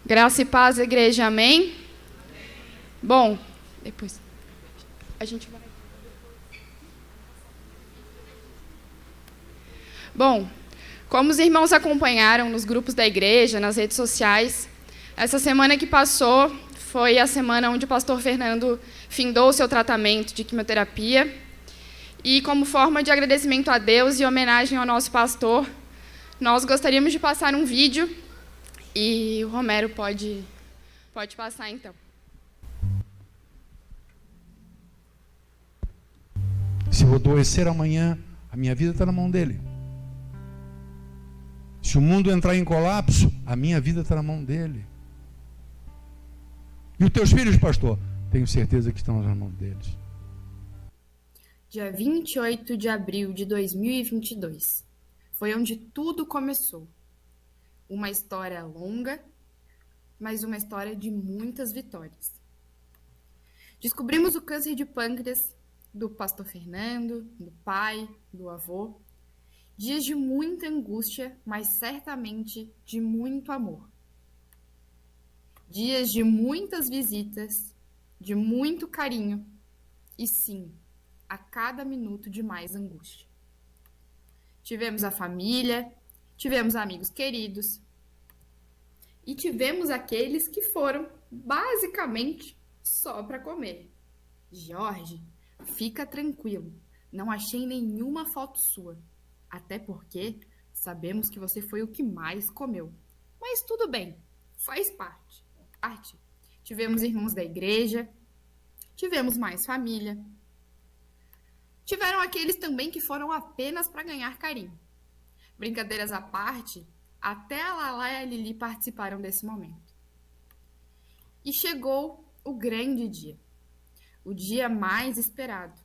Graça e paz, igreja, amém? Bom, depois a gente vai. Bom, como os irmãos acompanharam nos grupos da igreja, nas redes sociais, essa semana que passou foi a semana onde o pastor Fernando findou o seu tratamento de quimioterapia. E como forma de agradecimento a Deus e homenagem ao nosso pastor, nós gostaríamos de passar um vídeo e o Romero pode passar então. Se eu adoecer amanhã, a minha vida está na mão dele. Se o mundo entrar em colapso, a minha vida está na mão dele. E os teus filhos, pastor? Tenho certeza que estão na mão deles. Dia 28 de abril de 2022. Foi onde tudo começou. Uma história longa, mas uma história de muitas vitórias. Descobrimos o câncer de pâncreas do pastor Fernando, do pai, do avô. Dias de muita angústia, mas certamente de muito amor. Dias de muitas visitas, de muito carinho e sim, a cada minuto de mais angústia. Tivemos a família, tivemos amigos queridos e tivemos aqueles que foram basicamente só para comer. Jorge, fica tranquilo, não achei nenhuma foto sua. Até porque sabemos que você foi o que mais comeu. Mas tudo bem, faz parte. Tivemos irmãos da igreja, tivemos mais família. Tiveram aqueles também que foram apenas para ganhar carinho. Brincadeiras à parte, até a Lala e a Lili participaram desse momento. E chegou o grande dia. O dia mais esperado.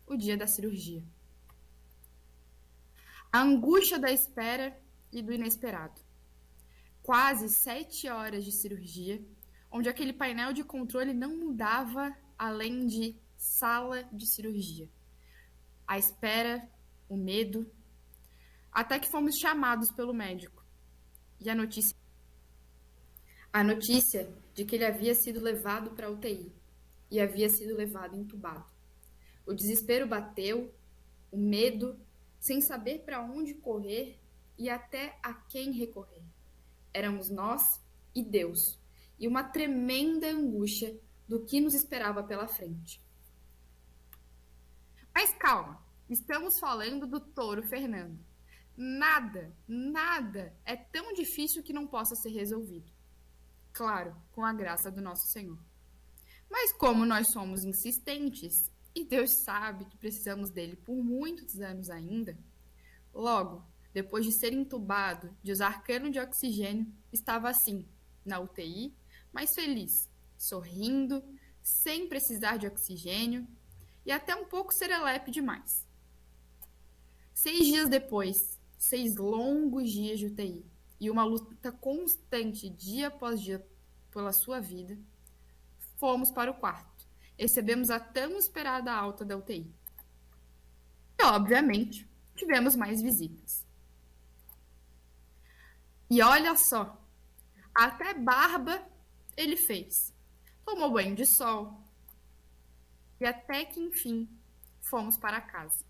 O dia da cirurgia. A angústia da espera e do inesperado. Quase 7 horas de cirurgia, onde aquele painel de controle não mudava além de sala de cirurgia. A espera, o medo, até que fomos chamados pelo médico. E a notícia de que ele havia sido levado para a UTI e havia sido levado entubado. O desespero bateu, o medo, sem saber para onde correr e até a quem recorrer. Éramos nós e Deus, e uma tremenda angústia do que nos esperava pela frente. Mas calma, estamos falando do touro Fernando. Nada é tão difícil que não possa ser resolvido. Claro, com a graça do nosso Senhor. Mas como nós somos insistentes, e Deus sabe que precisamos dele por muitos anos ainda, logo, depois de ser entubado, de usar cano de oxigênio, estava assim, na UTI, mas feliz, sorrindo, sem precisar de oxigênio e até um pouco serelepe demais. 6 dias depois, 6 longos dias de UTI e uma luta constante dia após dia pela sua vida, fomos para o quarto. Recebemos a tão esperada alta da UTI. E, obviamente, tivemos mais visitas. E olha só, até barba ele fez. Tomou banho de sol. E até que, enfim, fomos para casa.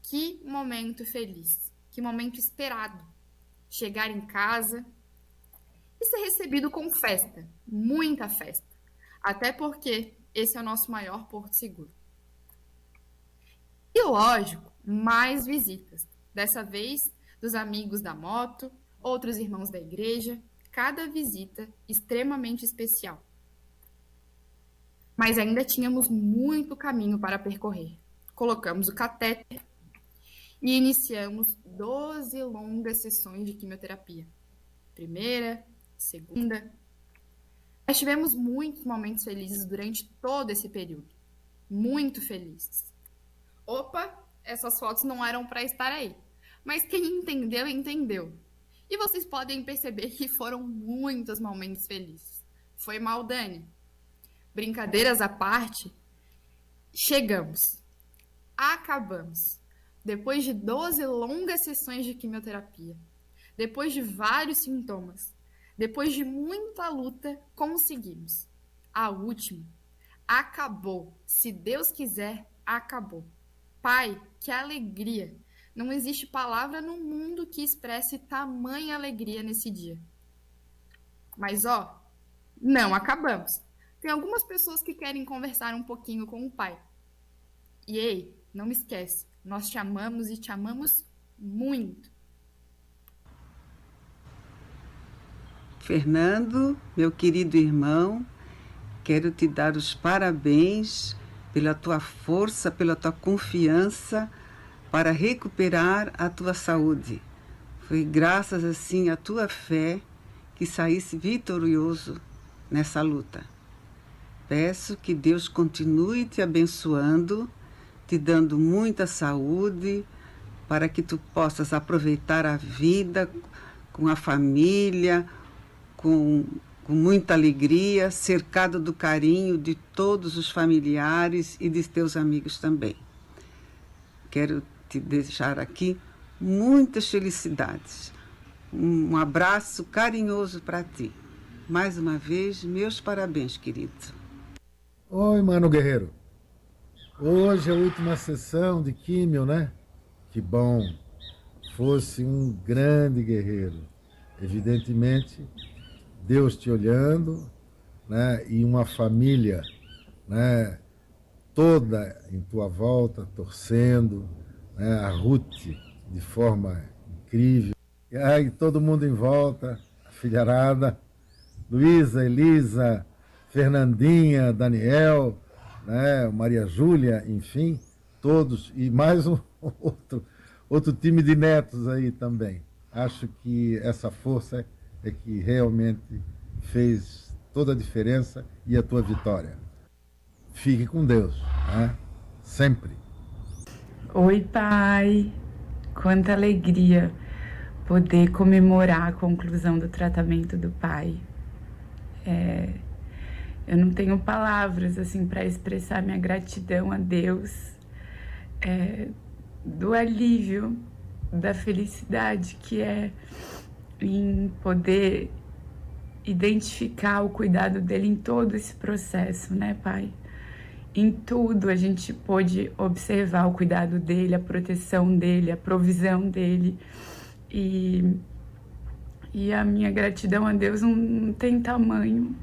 Que momento feliz, que momento esperado. Chegar em casa e ser recebido com festa, muita festa. Até porque esse é o nosso maior porto seguro. E lógico, mais visitas. Dessa vez, dos amigos da moto, outros irmãos da igreja, cada visita extremamente especial. Mas ainda tínhamos muito caminho para percorrer. Colocamos o catéter e iniciamos 12 longas sessões de quimioterapia. Primeira, segunda. Nós tivemos muitos momentos felizes durante todo esse período. Muito felizes. Opa, essas fotos não eram para estar aí. Mas quem entendeu, entendeu. E vocês podem perceber que foram muitos momentos felizes. Foi mal, Dani? Brincadeiras à parte, chegamos. Acabamos. Depois de 12 longas sessões de quimioterapia. Depois de vários sintomas. Depois de muita luta, conseguimos. A última. Acabou. Se Deus quiser, acabou. Pai, que alegria! Não existe palavra no mundo que expresse tamanha alegria nesse dia. Mas, não acabamos. Tem algumas pessoas que querem conversar um pouquinho com o Pai. E, ei, não me esquece, nós te amamos e te amamos muito. Fernando, meu querido irmão, quero te dar os parabéns pela tua força, pela tua confiança para recuperar a tua saúde. Foi graças assim à tua fé que saísse vitorioso nessa luta. Peço que Deus continue te abençoando, te dando muita saúde, para que tu possas aproveitar a vida com a família, com muita alegria, cercado do carinho de todos os familiares e de teus amigos também. Quero te deixar aqui muitas felicidades. Um abraço carinhoso para ti. Mais uma vez, meus parabéns, querido. Oi, Mano Guerreiro. Hoje é a última sessão de químio, né? Que bom. Fosse um grande guerreiro. Evidentemente, Deus te olhando, né? E uma família, né? Toda em tua volta, torcendo, né? A Ruth de forma incrível. E aí todo mundo em volta, a filharada, Luísa, Elisa, Fernandinha, Daniel, né? Maria Júlia, enfim, todos, e mais um outro time de netos aí também. Acho que essa força é que realmente fez toda a diferença e a tua vitória. Fique com Deus, né? Sempre. Oi, pai. Quanta alegria poder comemorar a conclusão do tratamento do pai. Eu não tenho palavras assim para expressar minha gratidão a Deus, do alívio, da felicidade que é em poder identificar o cuidado dele em todo esse processo, né, pai? Em tudo a gente pôde observar o cuidado dele, a proteção dele, a provisão dele. E a minha gratidão a Deus não tem tamanho.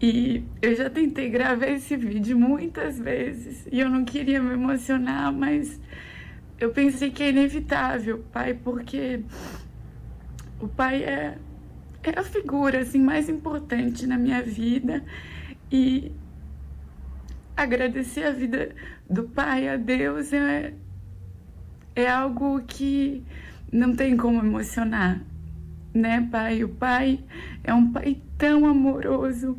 E eu já tentei gravar esse vídeo muitas vezes e eu não queria me emocionar, mas eu pensei que é inevitável, pai, porque o pai é a figura assim, mais importante na minha vida. E agradecer a vida do pai a Deus é algo que não tem como emocionar, né, pai? O pai é um pai tão amoroso,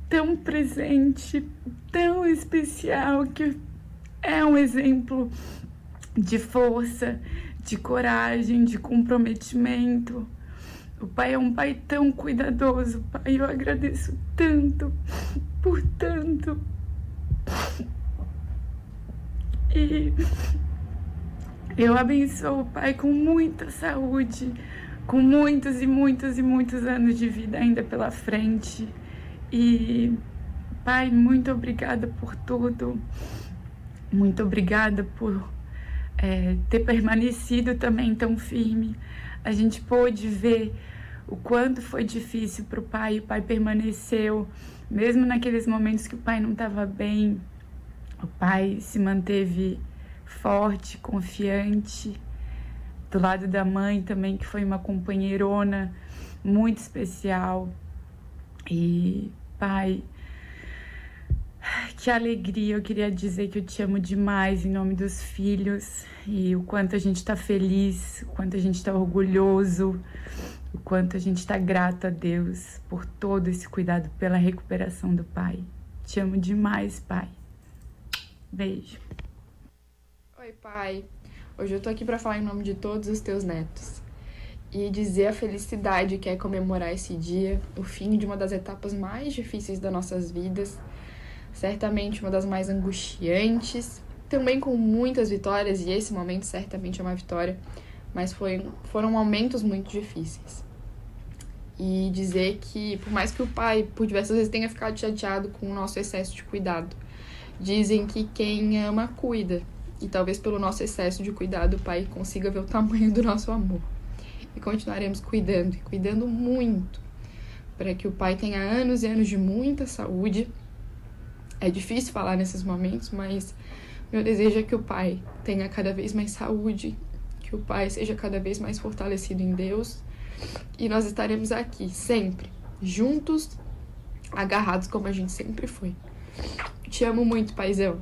tão presente, tão especial, que é um exemplo de força, de coragem, de comprometimento. O pai é um pai tão cuidadoso, pai. Eu agradeço tanto, por tanto. E eu abençoo o pai com muita saúde, com muitos e muitos e muitos anos de vida ainda pela frente. E, pai, muito obrigada por tudo. Muito obrigada por ter permanecido também tão firme. A gente pôde ver o quanto foi difícil para o pai. O pai permaneceu, mesmo naqueles momentos que o pai não estava bem. O pai se manteve forte, confiante, do lado da mãe também, que foi uma companheirona muito especial. E, pai, que alegria. Eu queria dizer que eu te amo demais em nome dos filhos, e o quanto a gente está feliz, o quanto a gente está orgulhoso, o quanto a gente está grato a Deus por todo esse cuidado pela recuperação do pai. Te amo demais, pai. Beijo. Oi, pai. Hoje eu tô aqui para falar em nome de todos os teus netos e dizer a felicidade que é comemorar esse dia, o fim de uma das etapas mais difíceis das nossas vidas, certamente uma das mais angustiantes, também com muitas vitórias, e esse momento certamente é uma vitória, mas foram momentos muito difíceis. e dizer que, por mais que o pai, por diversas vezes, tenha ficado chateado com o nosso excesso de cuidado, dizem que quem ama, cuida. E talvez pelo nosso excesso de cuidado, o pai consiga ver o tamanho do nosso amor. E continuaremos cuidando, e cuidando muito, para que o pai tenha anos e anos de muita saúde. É difícil falar nesses momentos, mas meu desejo é que o pai tenha cada vez mais saúde, que o pai seja cada vez mais fortalecido em Deus. E nós estaremos aqui, sempre, juntos, agarrados como a gente sempre foi. Te amo muito, paizão.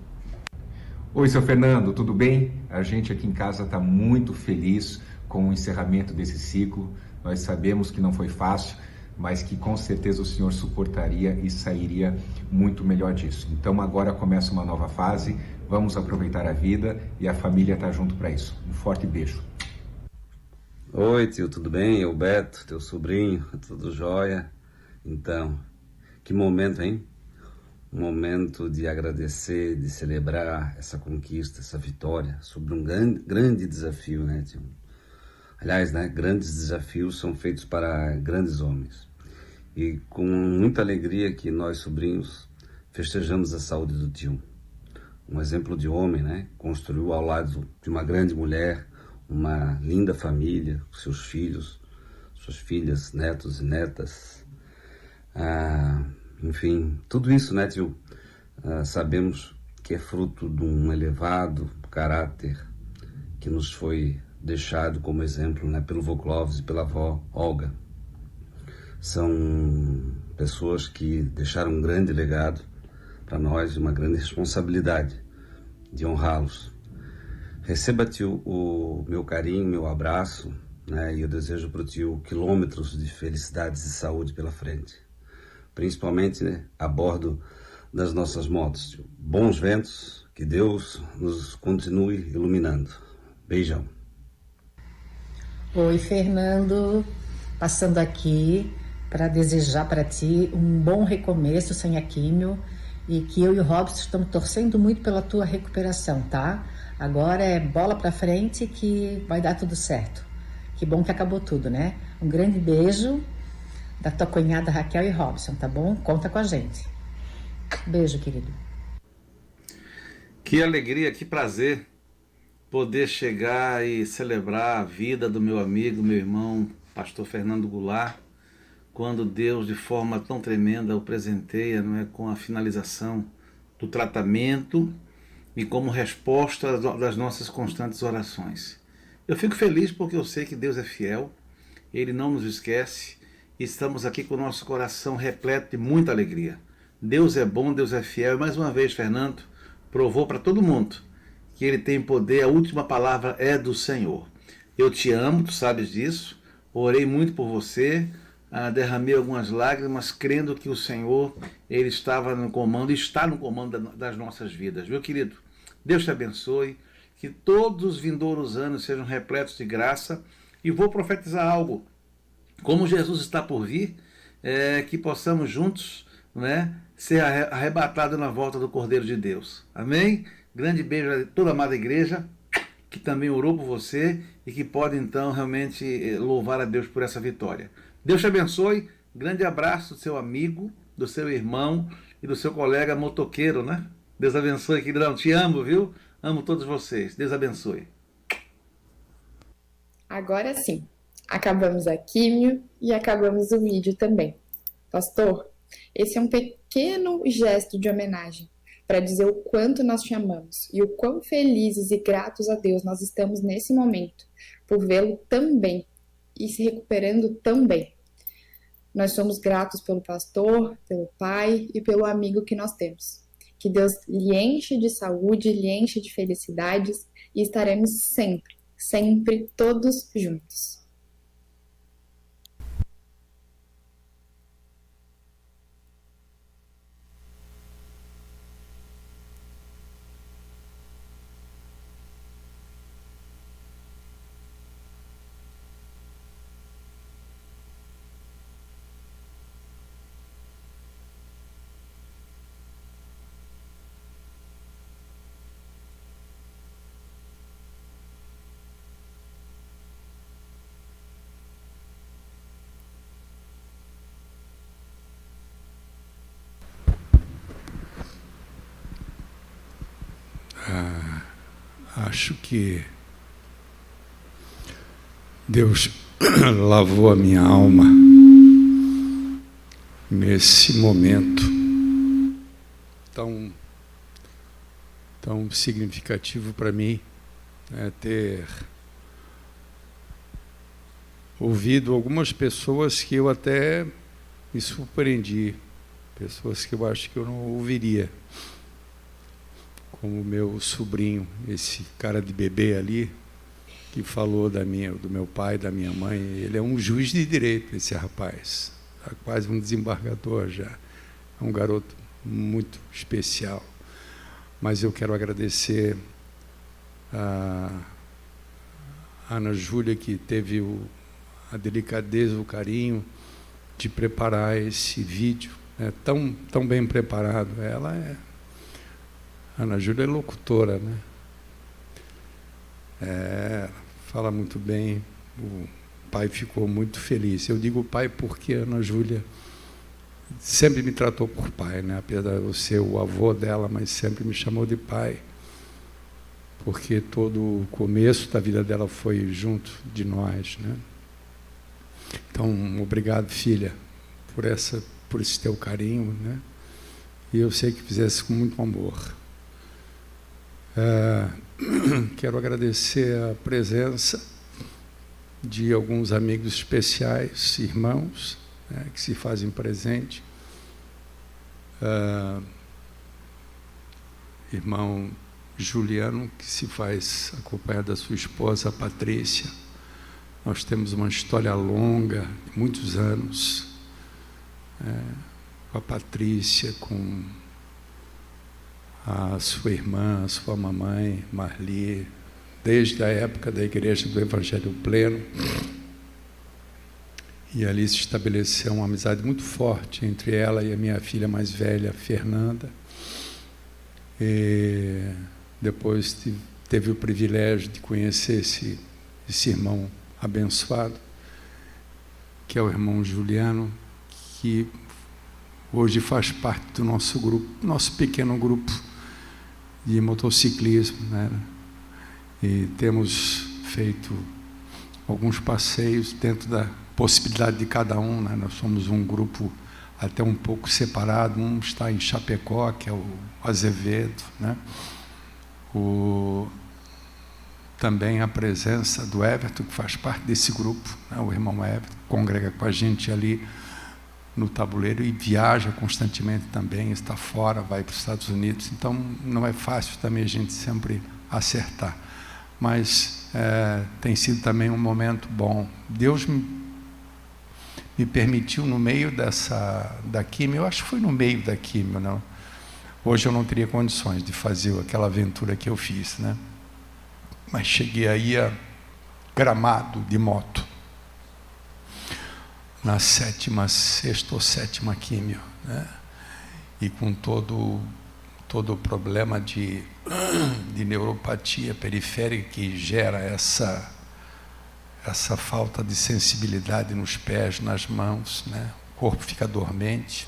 Oi, seu Fernando, tudo bem? A gente aqui em casa está muito feliz com o encerramento desse ciclo. Nós sabemos que não foi fácil, mas que com certeza o senhor suportaria e sairia muito melhor disso. Então agora começa uma nova fase, vamos aproveitar a vida e a família está junto para isso. Um forte beijo. Oi, tio, tudo bem? Eu, Beto, teu sobrinho, tudo jóia? Então, que momento, hein? Um momento de agradecer, de celebrar essa conquista, essa vitória sobre um grande desafio, né, tio? Aliás, né, grandes desafios são feitos para grandes homens. E com muita alegria que nós, sobrinhos, festejamos a saúde do tio. Um exemplo de homem, né? Construiu ao lado de uma grande mulher, uma linda família, seus filhos, suas filhas, netos e netas. Enfim, tudo isso, né, tio? Sabemos que é fruto de um elevado caráter que nos foi deixado como exemplo, né, pelo vô Clóvis e pela avó Olga. São pessoas que deixaram um grande legado para nós e uma grande responsabilidade de honrá-los. Receba, tio, o meu carinho, meu abraço, né, e eu desejo para o tio quilômetros de felicidades e saúde pela frente. Principalmente, né, a bordo das nossas motos, tio. Bons ventos, que Deus nos continue iluminando. Beijão. Oi, Fernando, passando aqui para desejar para ti um bom recomeço sem a químio e que eu e o Robson estamos torcendo muito pela tua recuperação, tá? Agora é bola para frente que vai dar tudo certo. Que bom que acabou tudo, né? Um grande beijo da tua cunhada Raquel e Robson, tá bom? Conta com a gente. Beijo, querido. Que alegria, que prazer poder chegar e celebrar a vida do meu amigo, meu irmão, pastor Fernando Goulart, quando Deus, de forma tão tremenda, o presenteia, não é, com a finalização do tratamento e como resposta das nossas constantes orações. Eu fico feliz porque eu sei que Deus é fiel, Ele não nos esquece e estamos aqui com o nosso coração repleto de muita alegria. Deus é bom, Deus é fiel e mais uma vez, Fernando, provou para todo mundo que Ele tem poder, a última palavra é do Senhor. Eu te amo, tu sabes disso, orei muito por você, derramei algumas lágrimas, crendo que o Senhor, Ele estava no comando e está no comando das nossas vidas. Meu querido, Deus te abençoe, que todos os vindouros anos sejam repletos de graça, e vou profetizar algo, como Jesus está por vir, que possamos juntos, né, ser arrebatados na volta do Cordeiro de Deus. Amém? Grande beijo a toda a amada igreja, que também orou por você e que pode então realmente louvar a Deus por essa vitória. Deus te abençoe, grande abraço do seu amigo, do seu irmão e do seu colega motoqueiro, né? Deus abençoe, queridão, te amo, viu? Amo todos vocês, Deus abençoe. Agora sim, acabamos a químio e acabamos o vídeo também. Pastor, esse é um pequeno gesto de homenagem para dizer o quanto nós te amamos e o quão felizes e gratos a Deus nós estamos nesse momento por vê-lo tão bem e se recuperando tão bem. Nós somos gratos pelo pastor, pelo pai e pelo amigo que nós temos. Que Deus lhe enche de saúde, lhe enche de felicidades e estaremos sempre, sempre todos juntos. acho que Deus lavou a minha alma nesse momento tão significativo para mim, ter ouvido algumas pessoas que eu até me surpreendi, pessoas que eu acho que eu não ouviria, como o meu sobrinho, esse cara de bebê ali, que falou do meu pai, da minha mãe. Ele é um juiz de direito, esse rapaz, quase um desembargador já, é um garoto muito especial. Mas eu quero agradecer a Ana Júlia, que teve a delicadeza, o carinho de preparar esse vídeo, tão bem preparado. Ana Júlia é locutora, né? Fala muito bem. O pai ficou muito feliz. Eu digo pai porque a Ana Júlia sempre me tratou por pai, né? Apesar de eu ser o avô dela, mas sempre me chamou de pai, porque todo o começo da vida dela foi junto de nós, né? Então, obrigado, filha, por esse teu carinho, né? E eu sei que fizesse com muito amor. Quero agradecer a presença de alguns amigos especiais, irmãos, né, que se fazem presente. Irmão Juliano, que se faz acompanhar da sua esposa, a Patrícia. Nós temos uma história longa, de muitos anos, com a Patrícia, com a sua irmã, a sua mamãe, Marli, desde a época da Igreja do Evangelho Pleno. E ali se estabeleceu uma amizade muito forte entre ela e a minha filha mais velha, Fernanda. E depois teve o privilégio de conhecer esse irmão abençoado, que é o irmão Juliano, que hoje faz parte do nosso grupo, nosso pequeno grupo de motociclismo, né? E temos feito alguns passeios dentro da possibilidade de cada um, né? Nós somos um grupo até um pouco separado. Um está em Chapecó, que é o Azevedo, né? Também a presença do Everton, que faz parte desse grupo, né? O irmão Everton congrega com a gente ali no tabuleiro e viaja constantemente também, está fora, vai para os Estados Unidos. Então não é fácil também a gente sempre acertar, mas tem sido também um momento bom. Deus me permitiu, no meio da químio, eu acho que foi no meio da químio, não? Hoje eu não teria condições de fazer aquela aventura que eu fiz, né? Mas cheguei aí a Gramado de moto, na sexta ou sétima químio, né? E com todo o problema de neuropatia periférica que gera essa falta de sensibilidade nos pés, nas mãos, né? O corpo fica dormente,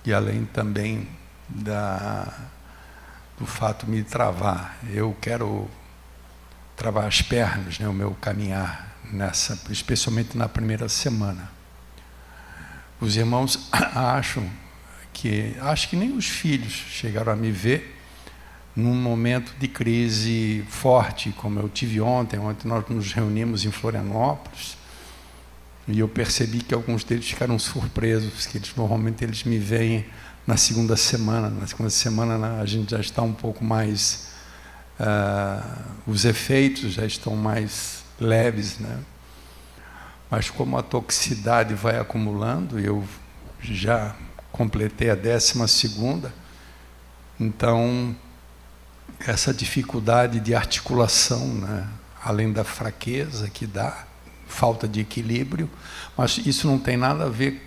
e além também do fato de me travar. Eu quero travar as pernas, né? O meu caminhar, especialmente na primeira semana. Os irmãos acho que nem os filhos chegaram a me ver num momento de crise forte, como eu tive ontem. Ontem nós nos reunimos em Florianópolis e eu percebi que alguns deles ficaram surpresos, que normalmente eles me veem na segunda semana. Na segunda semana a gente já está um pouco mais... os efeitos já estão mais leves, né? Mas como a toxicidade vai acumulando, eu já completei a 12ª, então essa dificuldade de articulação, né? Além da fraqueza que dá, falta de equilíbrio, mas isso não tem nada a ver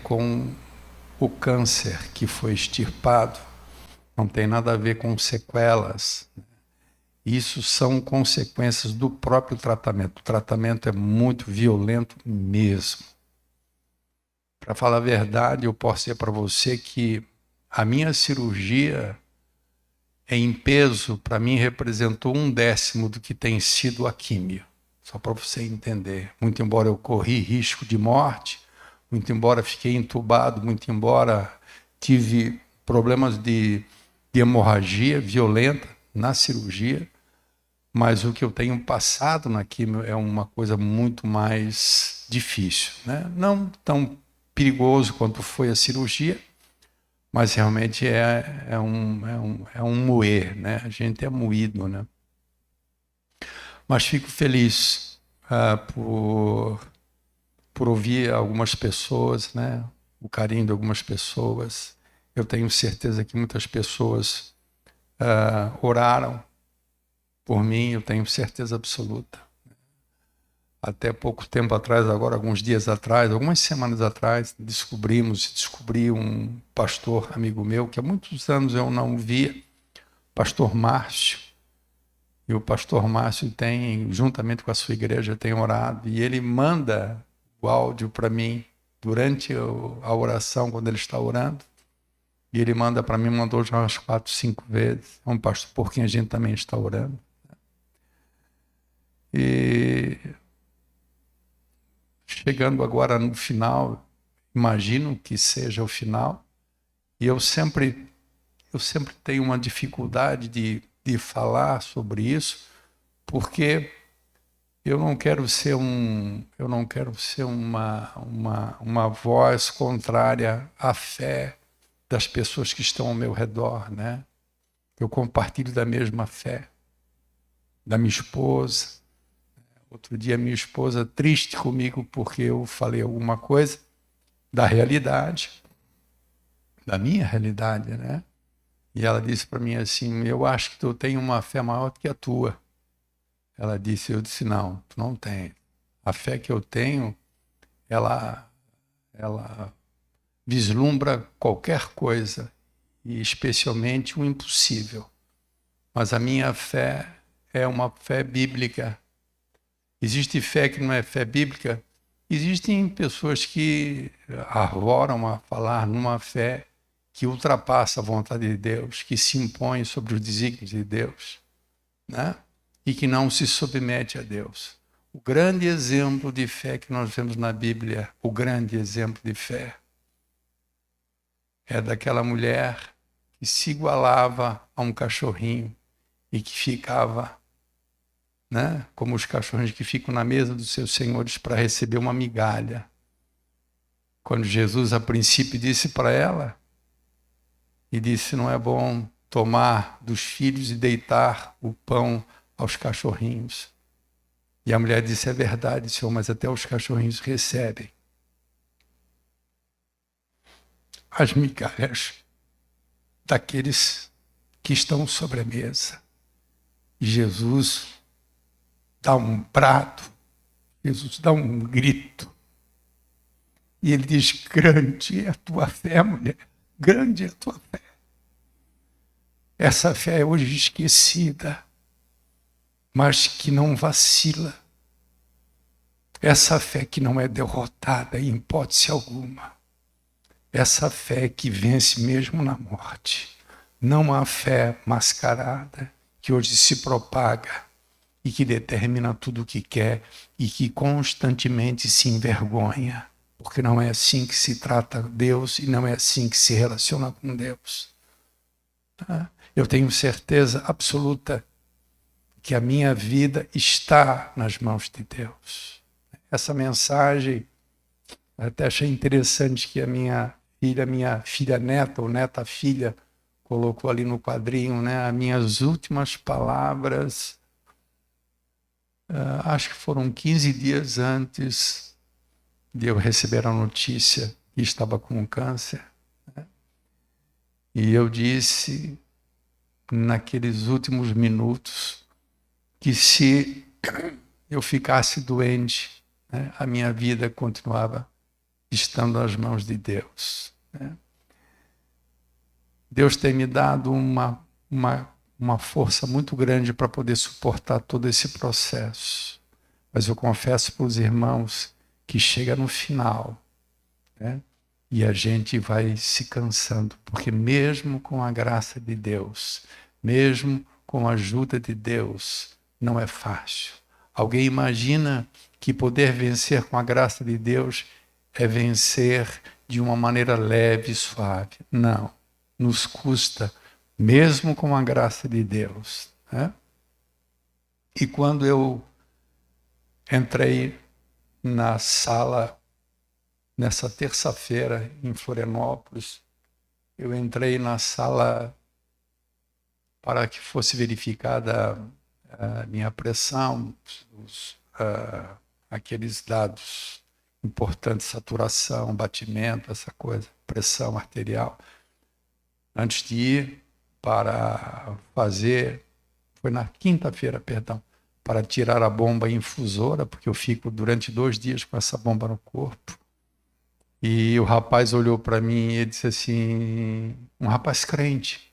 com o câncer que foi extirpado, não tem nada a ver com sequelas. Isso são consequências do próprio tratamento. O tratamento é muito violento mesmo. Para falar a verdade, eu posso dizer para você que a minha cirurgia em peso, para mim, representou 1/10 do que tem sido a químio. Só para você entender. Muito embora eu corri risco de morte, muito embora fiquei entubado, muito embora tive problemas de hemorragia violenta na cirurgia, mas o que eu tenho passado na químio é uma coisa muito mais difícil, né? Não tão perigoso quanto foi a cirurgia, mas realmente é um moer, né? A gente é moído, né? Mas fico feliz por ouvir algumas pessoas, né? O carinho de algumas pessoas. Eu tenho certeza que muitas pessoas oraram por mim, eu tenho certeza absoluta. Até pouco tempo atrás, agora alguns dias atrás, algumas semanas atrás, descobri um pastor amigo meu, que há muitos anos eu não via, pastor Márcio. E o pastor Márcio tem, juntamente com a sua igreja, tem orado, e ele manda o áudio para mim durante a oração, quando ele está orando. E ele manda para mim, mandou já umas 4, 5 vezes. É um pastor por quem a gente também está orando. E chegando agora no final, imagino que seja o final, e eu sempre tenho uma dificuldade de falar sobre isso, porque eu não quero ser uma voz contrária à fé das pessoas que estão ao meu redor, né? Eu compartilho da mesma fé da minha esposa. Outro dia minha esposa triste comigo porque eu falei alguma coisa da realidade, da minha realidade, né? E ela disse para mim assim, eu acho que tu tem uma fé maior do que a tua. Eu disse, não, tu não tem. A fé que eu tenho, ela vislumbra qualquer coisa, e especialmente o impossível. Mas a minha fé é uma fé bíblica. Existe fé que não é fé bíblica? Existem pessoas que arvoram a falar numa fé que ultrapassa a vontade de Deus, que se impõe sobre os desígnios de Deus, né? E que não se submete a Deus. O grande exemplo de fé que nós vemos na Bíblia, o grande exemplo de fé, é daquela mulher que se igualava a um cachorrinho e que ficava, né, como os cachorrinhos que ficam na mesa dos seus senhores para receber uma migalha. Quando Jesus, a princípio, disse para ela, e disse, não é bom tomar dos filhos e deitar o pão aos cachorrinhos. E a mulher disse, é verdade, Senhor, mas até os cachorrinhos recebem as migalhas daqueles que estão sobre a mesa. E Jesus dá um prato, Jesus dá um grito. E ele diz, grande é a tua fé, mulher, grande é a tua fé. Essa fé é hoje esquecida, mas que não vacila. Essa fé que não é derrotada em hipótese alguma. Essa fé que vence mesmo na morte. Não a fé mascarada que hoje se propaga e que determina tudo o que quer e que constantemente se envergonha, porque não é assim que se trata Deus e não é assim que se relaciona com Deus. Eu tenho certeza absoluta que a minha vida está nas mãos de Deus. Essa mensagem, até achei interessante que a minha filha neta, ou neta filha, colocou ali no quadrinho, né, as minhas últimas palavras, acho que foram 15 dias antes de eu receber a notícia que estava com câncer, né? E eu disse, naqueles últimos minutos, que se eu ficasse doente, né, a minha vida continuava estando nas mãos de Deus, né? Deus tem me dado uma força muito grande para poder suportar todo esse processo. Mas eu confesso para os irmãos que chega no final, né, e a gente vai se cansando, porque mesmo com a graça de Deus, mesmo com a ajuda de Deus, não é fácil. Alguém imagina que poder vencer com a graça de Deus é vencer de uma maneira leve e suave. Não, nos custa, mesmo com a graça de Deus, né? E quando eu entrei na sala, nessa terça-feira em Florianópolis, eu entrei na sala para que fosse verificada a minha pressão, aqueles dados importantes, saturação, batimento, essa coisa, pressão arterial. Antes de ir para fazer, foi na quinta-feira, perdão, para tirar a bomba infusora, porque eu fico durante 2 dias com essa bomba no corpo. E o rapaz olhou para mim e disse assim, um rapaz crente,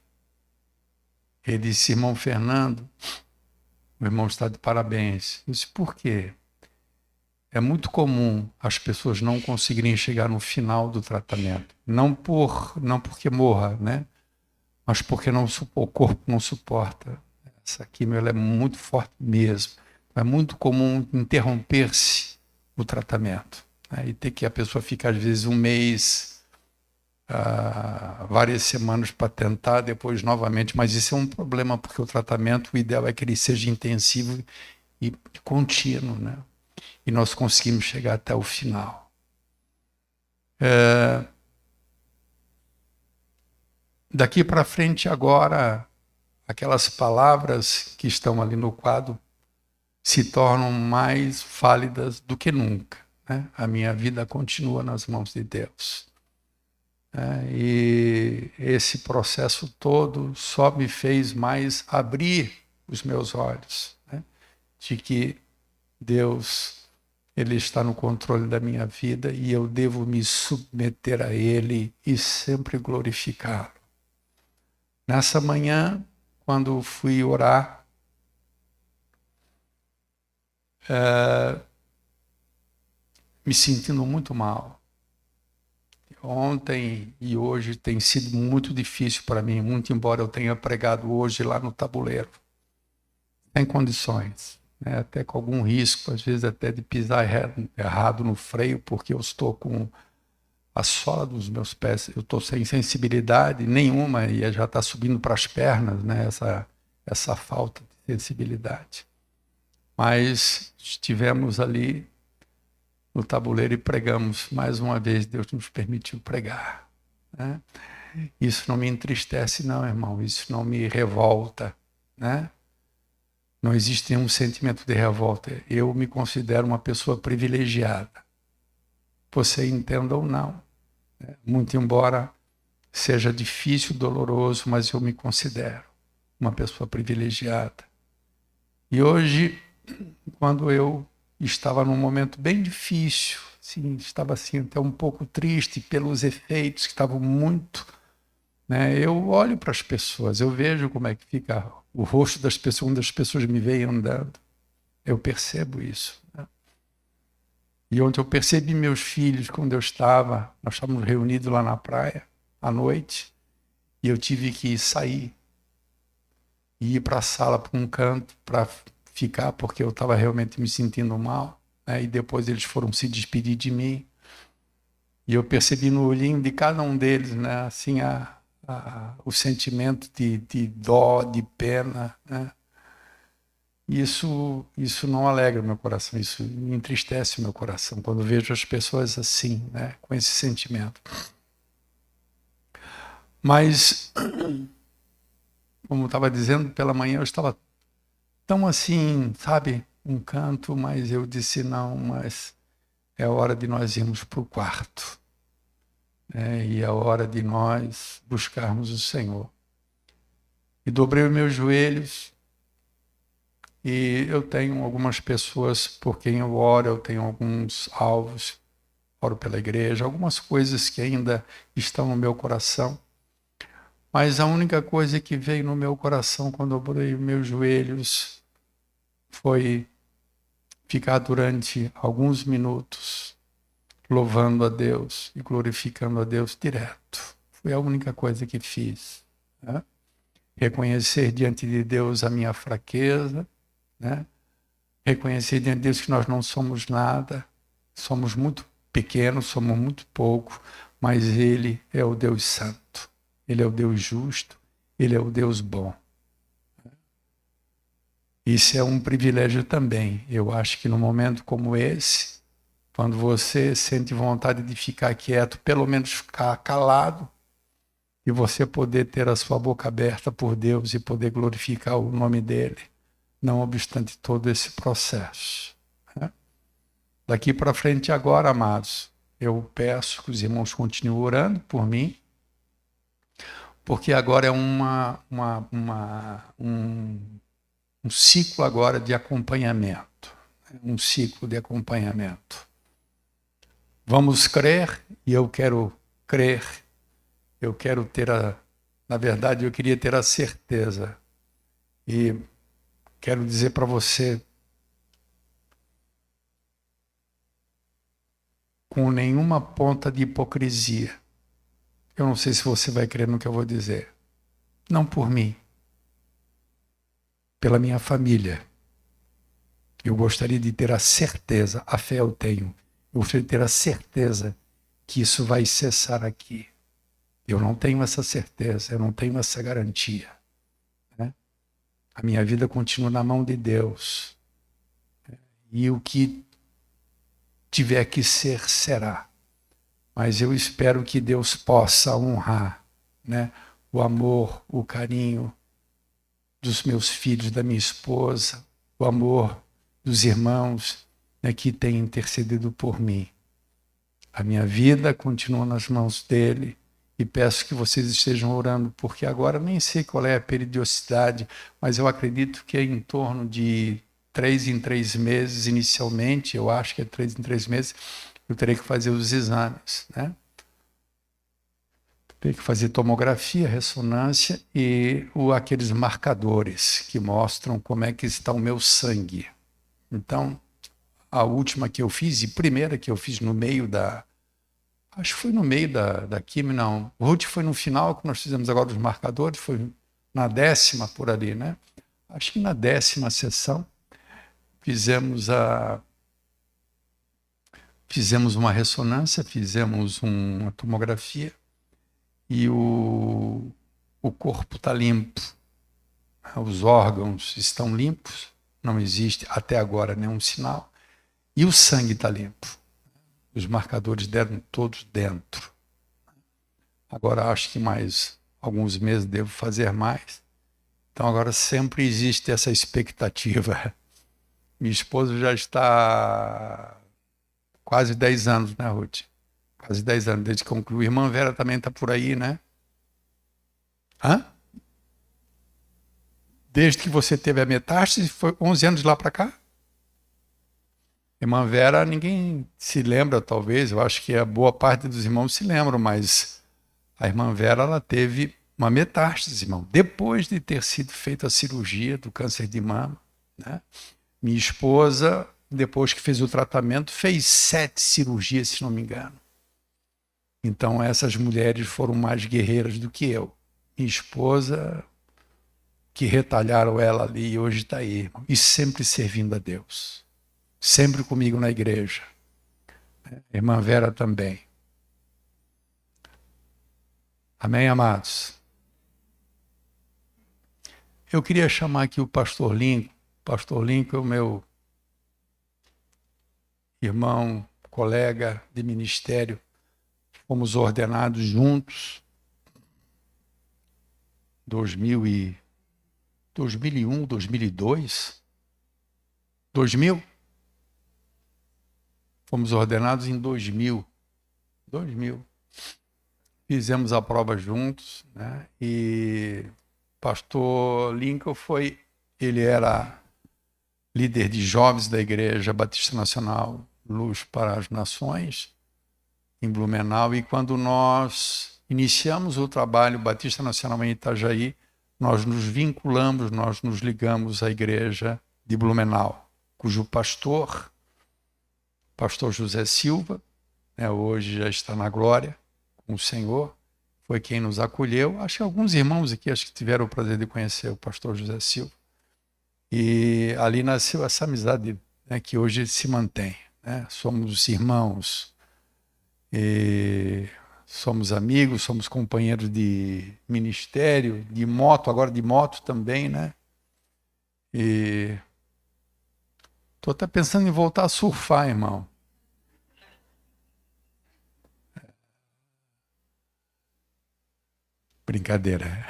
ele disse, irmão Fernando, o irmão está de parabéns. Eu disse, por quê? É muito comum as pessoas não conseguirem chegar no final do tratamento. Não porque morra, né? Mas porque o corpo não suporta. Essa quimio ela é muito forte mesmo. É muito comum interromper-se o tratamento. Né? E ter que a pessoa ficar, às vezes, 1 mês, várias semanas para tentar, depois novamente. Mas isso é um problema, porque o tratamento, o ideal é que ele seja intensivo e contínuo, né? E nós conseguimos chegar até o final. Daqui para frente, agora, aquelas palavras que estão ali no quadro se tornam mais válidas do que nunca, né? A minha vida continua nas mãos de Deus. E esse processo todo só me fez mais abrir os meus olhos, né? De que Deus, Ele está no controle da minha vida e eu devo me submeter a Ele e sempre glorificá-lo. Nessa manhã, quando fui orar, me sentindo muito mal. Ontem e hoje tem sido muito difícil para mim, muito embora eu tenha pregado hoje lá no tabuleiro. Sem condições, né? Até com algum risco, às vezes até de pisar errado no freio, porque eu estou com a sola dos meus pés, eu estou sem sensibilidade nenhuma e já está subindo para as pernas, né? Essa falta de sensibilidade. Mas estivemos ali no tabuleiro e pregamos. Mais uma vez, Deus nos permitiu pregar, né? Isso não me entristece, não, irmão. Isso não me revolta, né? Não existe nenhum sentimento de revolta. Eu me considero uma pessoa privilegiada. Você entenda ou não, né? Muito embora seja difícil, doloroso, mas eu me considero uma pessoa privilegiada. E hoje, quando eu estava num momento bem difícil, assim, estava assim, até um pouco triste pelos efeitos que estavam muito, né? Eu olho para as pessoas, eu vejo como é que fica o rosto das pessoas, quando as pessoas me veem andando. Eu percebo isso, né? E ontem eu percebi meus filhos, quando nós estávamos reunidos lá na praia, à noite, e eu tive que sair e ir para a sala, para um canto, para ficar, porque eu estava realmente me sentindo mal, né? E depois eles foram se despedir de mim. E eu percebi no olhinho de cada um deles, né? Assim, o sentimento de dó, de pena, né? Isso não alegra o meu coração, isso entristece o meu coração, quando vejo as pessoas assim, né? Com esse sentimento. Mas, como eu estava dizendo, pela manhã eu estava tão assim, sabe, um canto, mas eu disse, não, mas é hora de nós irmos para o quarto, né? E é hora de nós buscarmos o Senhor. E dobrei os meus joelhos, e eu tenho algumas pessoas por quem eu oro, eu tenho alguns alvos, oro pela igreja, algumas coisas que ainda estão no meu coração. Mas a única coisa que veio no meu coração quando eu dobrei os meus joelhos foi ficar durante alguns minutos louvando a Deus e glorificando a Deus direto. Foi a única coisa que fiz, né? reconhecer diante de Deus a minha fraqueza, né? Reconhecer diante de Deus que nós não somos nada, somos muito pequenos, somos muito pouco, mas Ele é o Deus santo, Ele é o Deus justo, Ele é o Deus bom. Isso é um privilégio também. Eu acho que num momento como esse, quando você sente vontade de ficar quieto, pelo menos ficar calado, e você poder ter a sua boca aberta por Deus e poder glorificar o nome dEle, não obstante todo esse processo. Né? Daqui para frente agora, amados, eu peço que os irmãos continuem orando por mim, porque agora é um ciclo agora de acompanhamento. Um ciclo de acompanhamento. Vamos crer, e eu quero crer, eu quero ter na verdade, eu queria ter a certeza. E quero dizer para você, com nenhuma ponta de hipocrisia, eu não sei se você vai crer no que eu vou dizer. Não por mim, pela minha família. Eu gostaria de ter a certeza, a fé eu tenho, eu gostaria de ter a certeza que isso vai cessar aqui. Eu não tenho essa certeza, eu não tenho essa garantia. Né? A minha vida continua na mão de Deus. E o que tiver que ser, será. Mas eu espero que Deus possa honrar, né, o amor, o carinho dos meus filhos, da minha esposa, o amor dos irmãos, né, que têm intercedido por mim. A minha vida continua nas mãos dele e peço que vocês estejam orando, porque agora nem sei qual é a periodicidade, mas eu acredito que é em torno de 3 em 3 meses, inicialmente, eu acho que é 3 em 3 meses, eu terei que fazer os exames, né? Terei que fazer tomografia, ressonância e aqueles marcadores que mostram como é que está o meu sangue. Então, a última que eu fiz, e primeira que eu fiz no meio acho que foi no meio da quimio, não. O Ruth foi no final, que nós fizemos agora os marcadores, foi na 10ª por ali, né? Acho que na 10ª sessão fizemos uma ressonância, fizemos uma tomografia e o corpo está limpo, os órgãos estão limpos, não existe até agora nenhum sinal, e o sangue está limpo. Os marcadores deram todos dentro. Agora acho que mais alguns meses devo fazer mais. Então agora sempre existe essa expectativa. Minha esposa já está quase 10 anos, né, Ruth? Quase 10 anos, desde que concluiu. A irmã Vera também está por aí, né? Hã? Desde que você teve a metástase, foi 11 anos de lá para cá? Irmã Vera, ninguém se lembra, talvez, eu acho que a boa parte dos irmãos se lembram, mas a irmã Vera, ela teve uma metástase, irmão, depois de ter sido feita a cirurgia do câncer de mama, né? Minha esposa, depois que fez o tratamento, fez 7 cirurgias, se não me engano. Então, essas mulheres foram mais guerreiras do que eu. Minha esposa, que retalharam ela ali, e hoje está aí, irmão, e sempre servindo a Deus. Sempre comigo na igreja. Irmã Vera também. Amém, amados? Eu queria chamar aqui o pastor Lincoln. Pastor Lincoln é o meu irmão, colega de ministério. Fomos ordenados juntos. 2001, 2002. 2000? Fomos ordenados em 2000. Fizemos a prova juntos, né? E pastor Lincoln ele era líder de jovens da Igreja Batista Nacional Luz para as Nações, em Blumenau, e quando nós iniciamos o trabalho Batista Nacional em Itajaí, nós nos vinculamos, nós nos ligamos à Igreja de Blumenau, cujo pastor José Silva, né, hoje já está na glória com o Senhor, foi quem nos acolheu. Acho que alguns irmãos aqui acho que tiveram o prazer de conhecer o pastor José Silva. E ali nasceu essa amizade, né, que hoje se mantém, né? Somos irmãos, e somos amigos, somos companheiros de ministério, de moto, agora de moto também, né? E estou até pensando em voltar a surfar, irmão. Brincadeira.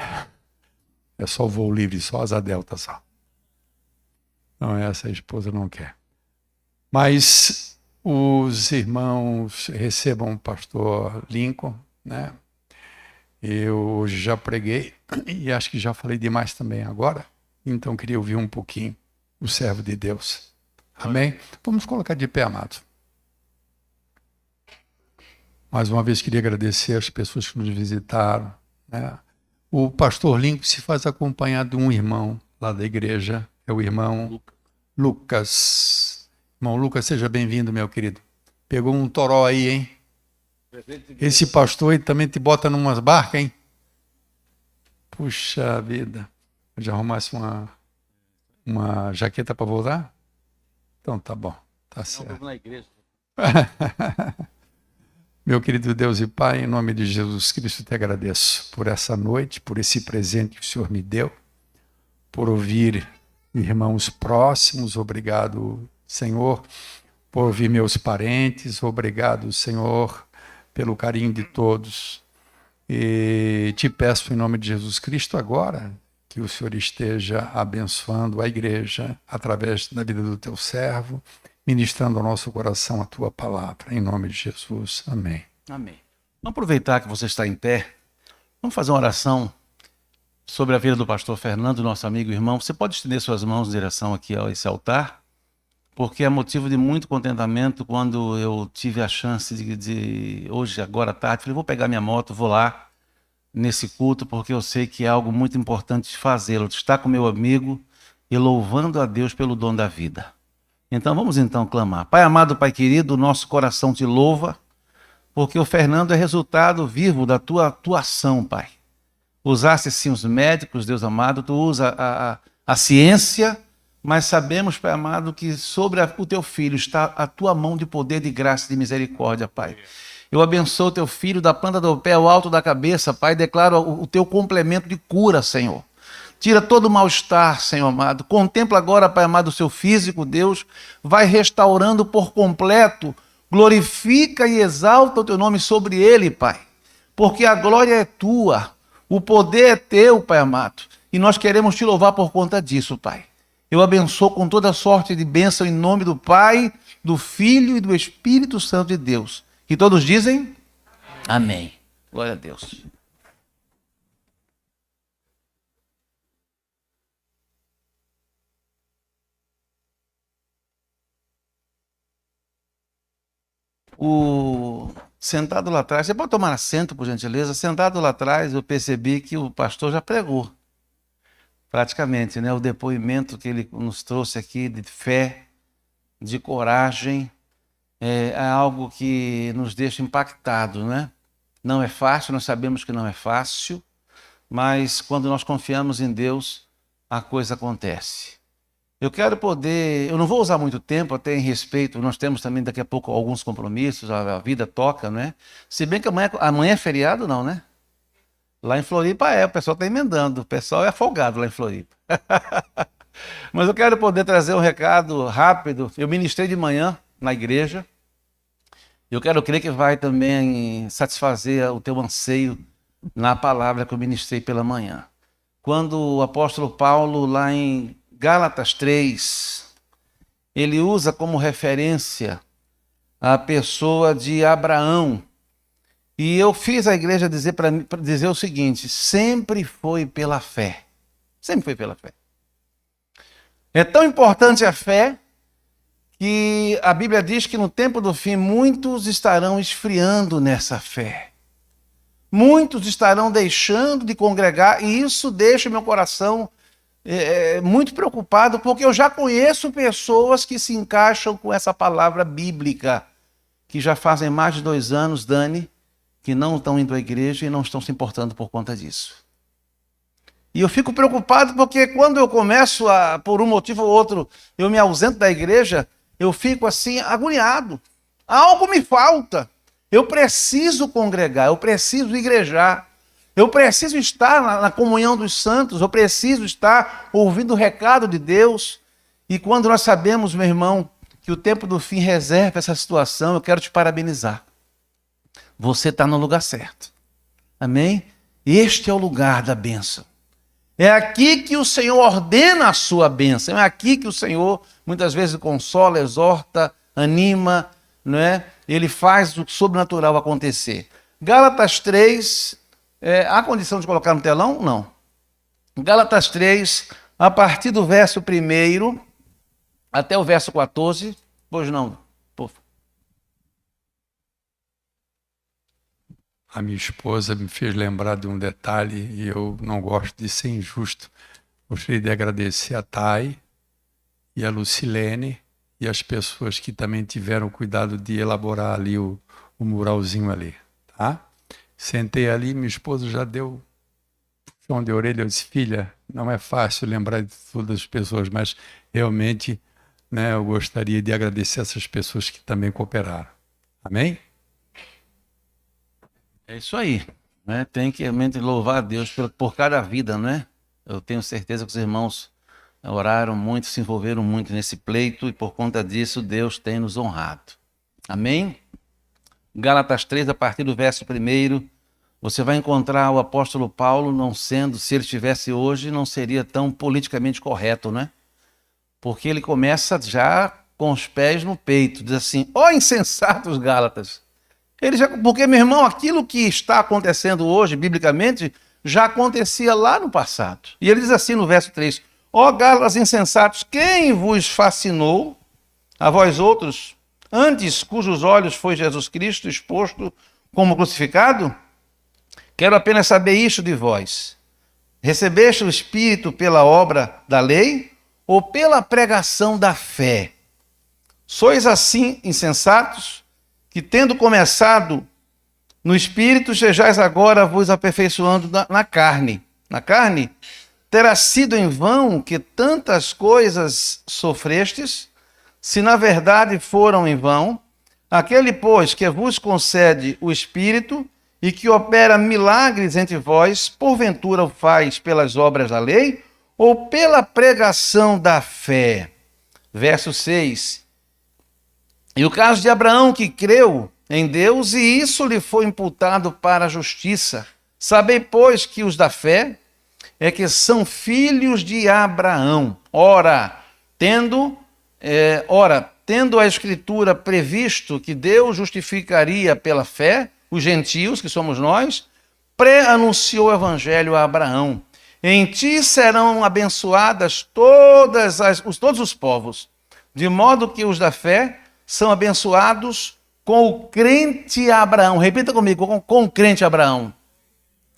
É só o voo livre, só asa delta só. Não, essa a esposa não quer. Mas os irmãos recebam o pastor Lincoln, né? Eu hoje já preguei e acho que já falei demais também agora. Então queria ouvir um pouquinho o servo de Deus. Amém? Vamos colocar de pé, amado. Mais uma vez queria agradecer as pessoas que nos visitaram, né? O pastor Lincoln se faz acompanhar de um irmão lá da igreja, é o irmão Lucas. Irmão Lucas, seja bem-vindo, meu querido. Pegou um toró aí, hein? Esse pastor aí também te bota numas barcas, hein? Puxa vida. Já arrumasse uma jaqueta para voltar? Então tá bom, tá certo. Não, na igreja. Meu querido Deus e Pai, em nome de Jesus Cristo, te agradeço por essa noite, por esse presente que o Senhor me deu, por ouvir irmãos próximos. Obrigado, Senhor, por ouvir meus parentes. Obrigado, Senhor, pelo carinho de todos. E te peço em nome de Jesus Cristo agora que o Senhor esteja abençoando a igreja através da vida do teu servo, ministrando ao nosso coração a tua palavra. Em nome de Jesus. Amém. Amém. Vamos aproveitar que você está em pé. Vamos fazer uma oração sobre a vida do pastor Fernando, nosso amigo e irmão. Você pode estender suas mãos em direção aqui a esse altar, porque é motivo de muito contentamento quando eu tive a chance de hoje, agora à tarde, falei, vou pegar minha moto, vou lá nesse culto, porque eu sei que é algo muito importante de fazê-lo. Estar com meu amigo e louvando a Deus pelo dom da vida. Então vamos então clamar. Pai amado, Pai querido, nosso coração te louva, porque o Fernando é resultado vivo da tua atuação, Pai. Usaste sim os médicos, Deus amado, tu usa a ciência, mas sabemos, Pai amado, que sobre o teu filho está a tua mão de poder, de graça e de misericórdia, Pai. Eu abençoo o teu filho da planta do pé ao alto da cabeça, Pai, declaro o teu complemento de cura, Senhor. Tira todo o mal-estar, Senhor amado. Contempla agora, Pai amado, o seu físico, Deus. Vai restaurando por completo. Glorifica e exalta o teu nome sobre ele, Pai. Porque a glória é tua. O poder é teu, Pai amado. E nós queremos te louvar por conta disso, Pai. Eu abençoo com toda sorte de bênção em nome do Pai, do Filho e do Espírito Santo de Deus. E todos dizem? Amém. Glória a Deus. Sentado lá atrás, você pode tomar assento, por gentileza? Sentado lá atrás, eu percebi que o pastor já pregou, praticamente, né? O depoimento que ele nos trouxe aqui de fé, de coragem, é algo que nos deixa impactados, né? Não é fácil, nós sabemos que não é fácil, mas quando nós confiamos em Deus, a coisa acontece. Eu não vou usar muito tempo, até em respeito, nós temos também daqui a pouco alguns compromissos, a vida toca, né? Se bem que amanhã é feriado, não, né? Lá em Floripa o pessoal está emendando, o pessoal é folgado lá em Floripa. Mas eu quero poder trazer um recado rápido. Eu ministrei de manhã na igreja, eu quero crer que vai também satisfazer o teu anseio na palavra que eu ministrei pela manhã. Quando o apóstolo Paulo, lá em Gálatas 3, ele usa como referência a pessoa de Abraão. E eu fiz a igreja dizer para dizer o seguinte: sempre foi pela fé. Sempre foi pela fé. É tão importante a fé que a Bíblia diz que no tempo do fim muitos estarão esfriando nessa fé. Muitos estarão deixando de congregar, e isso deixa meu coração muito preocupado, porque eu já conheço pessoas que se encaixam com essa palavra bíblica, que já fazem mais de 2 anos, Dani, que não estão indo à igreja e não estão se importando por conta disso. E eu fico preocupado porque quando eu começo a, por um motivo ou outro, eu me ausento da igreja, eu fico assim agoniado. Algo me falta. Eu preciso congregar, eu preciso igrejar. Eu preciso estar na comunhão dos santos, eu preciso estar ouvindo o recado de Deus. E quando nós sabemos, meu irmão, que o tempo do fim reserva essa situação, eu quero te parabenizar. Você está no lugar certo. Amém? Este é o lugar da bênção. É aqui que o Senhor ordena a sua bênção. É aqui que o Senhor muitas vezes consola, exorta, anima, não é? Ele faz o sobrenatural acontecer. Gálatas 3, há condição de colocar no telão? Não. Gálatas 3, a partir do verso 1 até o verso 14. Pois não, por favor. A minha esposa me fez lembrar de um detalhe e eu não gosto de ser injusto. Gostaria de agradecer a Thay e a Lucilene e as pessoas que também tiveram cuidado de elaborar ali o muralzinho ali, tá? Sentei ali, minha esposa já deu puxão de orelha. Eu disse, filha, não é fácil lembrar de todas as pessoas, mas realmente, né, eu gostaria de agradecer essas pessoas que também cooperaram. Amém? É isso aí, né? Tem que realmente louvar a Deus por cada vida, não é? Eu tenho certeza que os irmãos oraram muito, se envolveram muito nesse pleito e por conta disso Deus tem nos honrado. Amém? Gálatas 3, a partir do verso 1, você vai encontrar o apóstolo Paulo não sendo, se ele estivesse hoje, não seria tão politicamente correto, né? Porque ele começa já com os pés no peito, diz assim, ó insensatos Gálatas. Porque, meu irmão, aquilo que está acontecendo hoje, biblicamente, já acontecia lá no passado. E ele diz assim no verso 3, ó Gálatas insensatos, quem vos fascinou, a vós outros, antes cujos olhos foi Jesus Cristo exposto como crucificado? Quero apenas saber isto de vós. Recebeste o Espírito pela obra da lei ou pela pregação da fé? Sois assim insensatos, que tendo começado no Espírito, sejais agora vos aperfeiçoando na carne. Na carne, terá sido em vão que tantas coisas sofrestes, se na verdade foram em vão. Aquele, pois, que vos concede o Espírito e que opera milagres entre vós, porventura o faz pelas obras da lei ou pela pregação da fé? Verso 6. E o caso de Abraão, que creu em Deus, e isso lhe foi imputado para a justiça. Sabei, pois, que os da fé é que são filhos de Abraão. Ora, tendo a Escritura previsto que Deus justificaria pela fé os gentios, que somos nós, pré-anunciou o evangelho a Abraão. Em ti serão abençoadas todos os povos, de modo que os da fé são abençoados com o crente Abraão. Repita comigo, com o crente Abraão.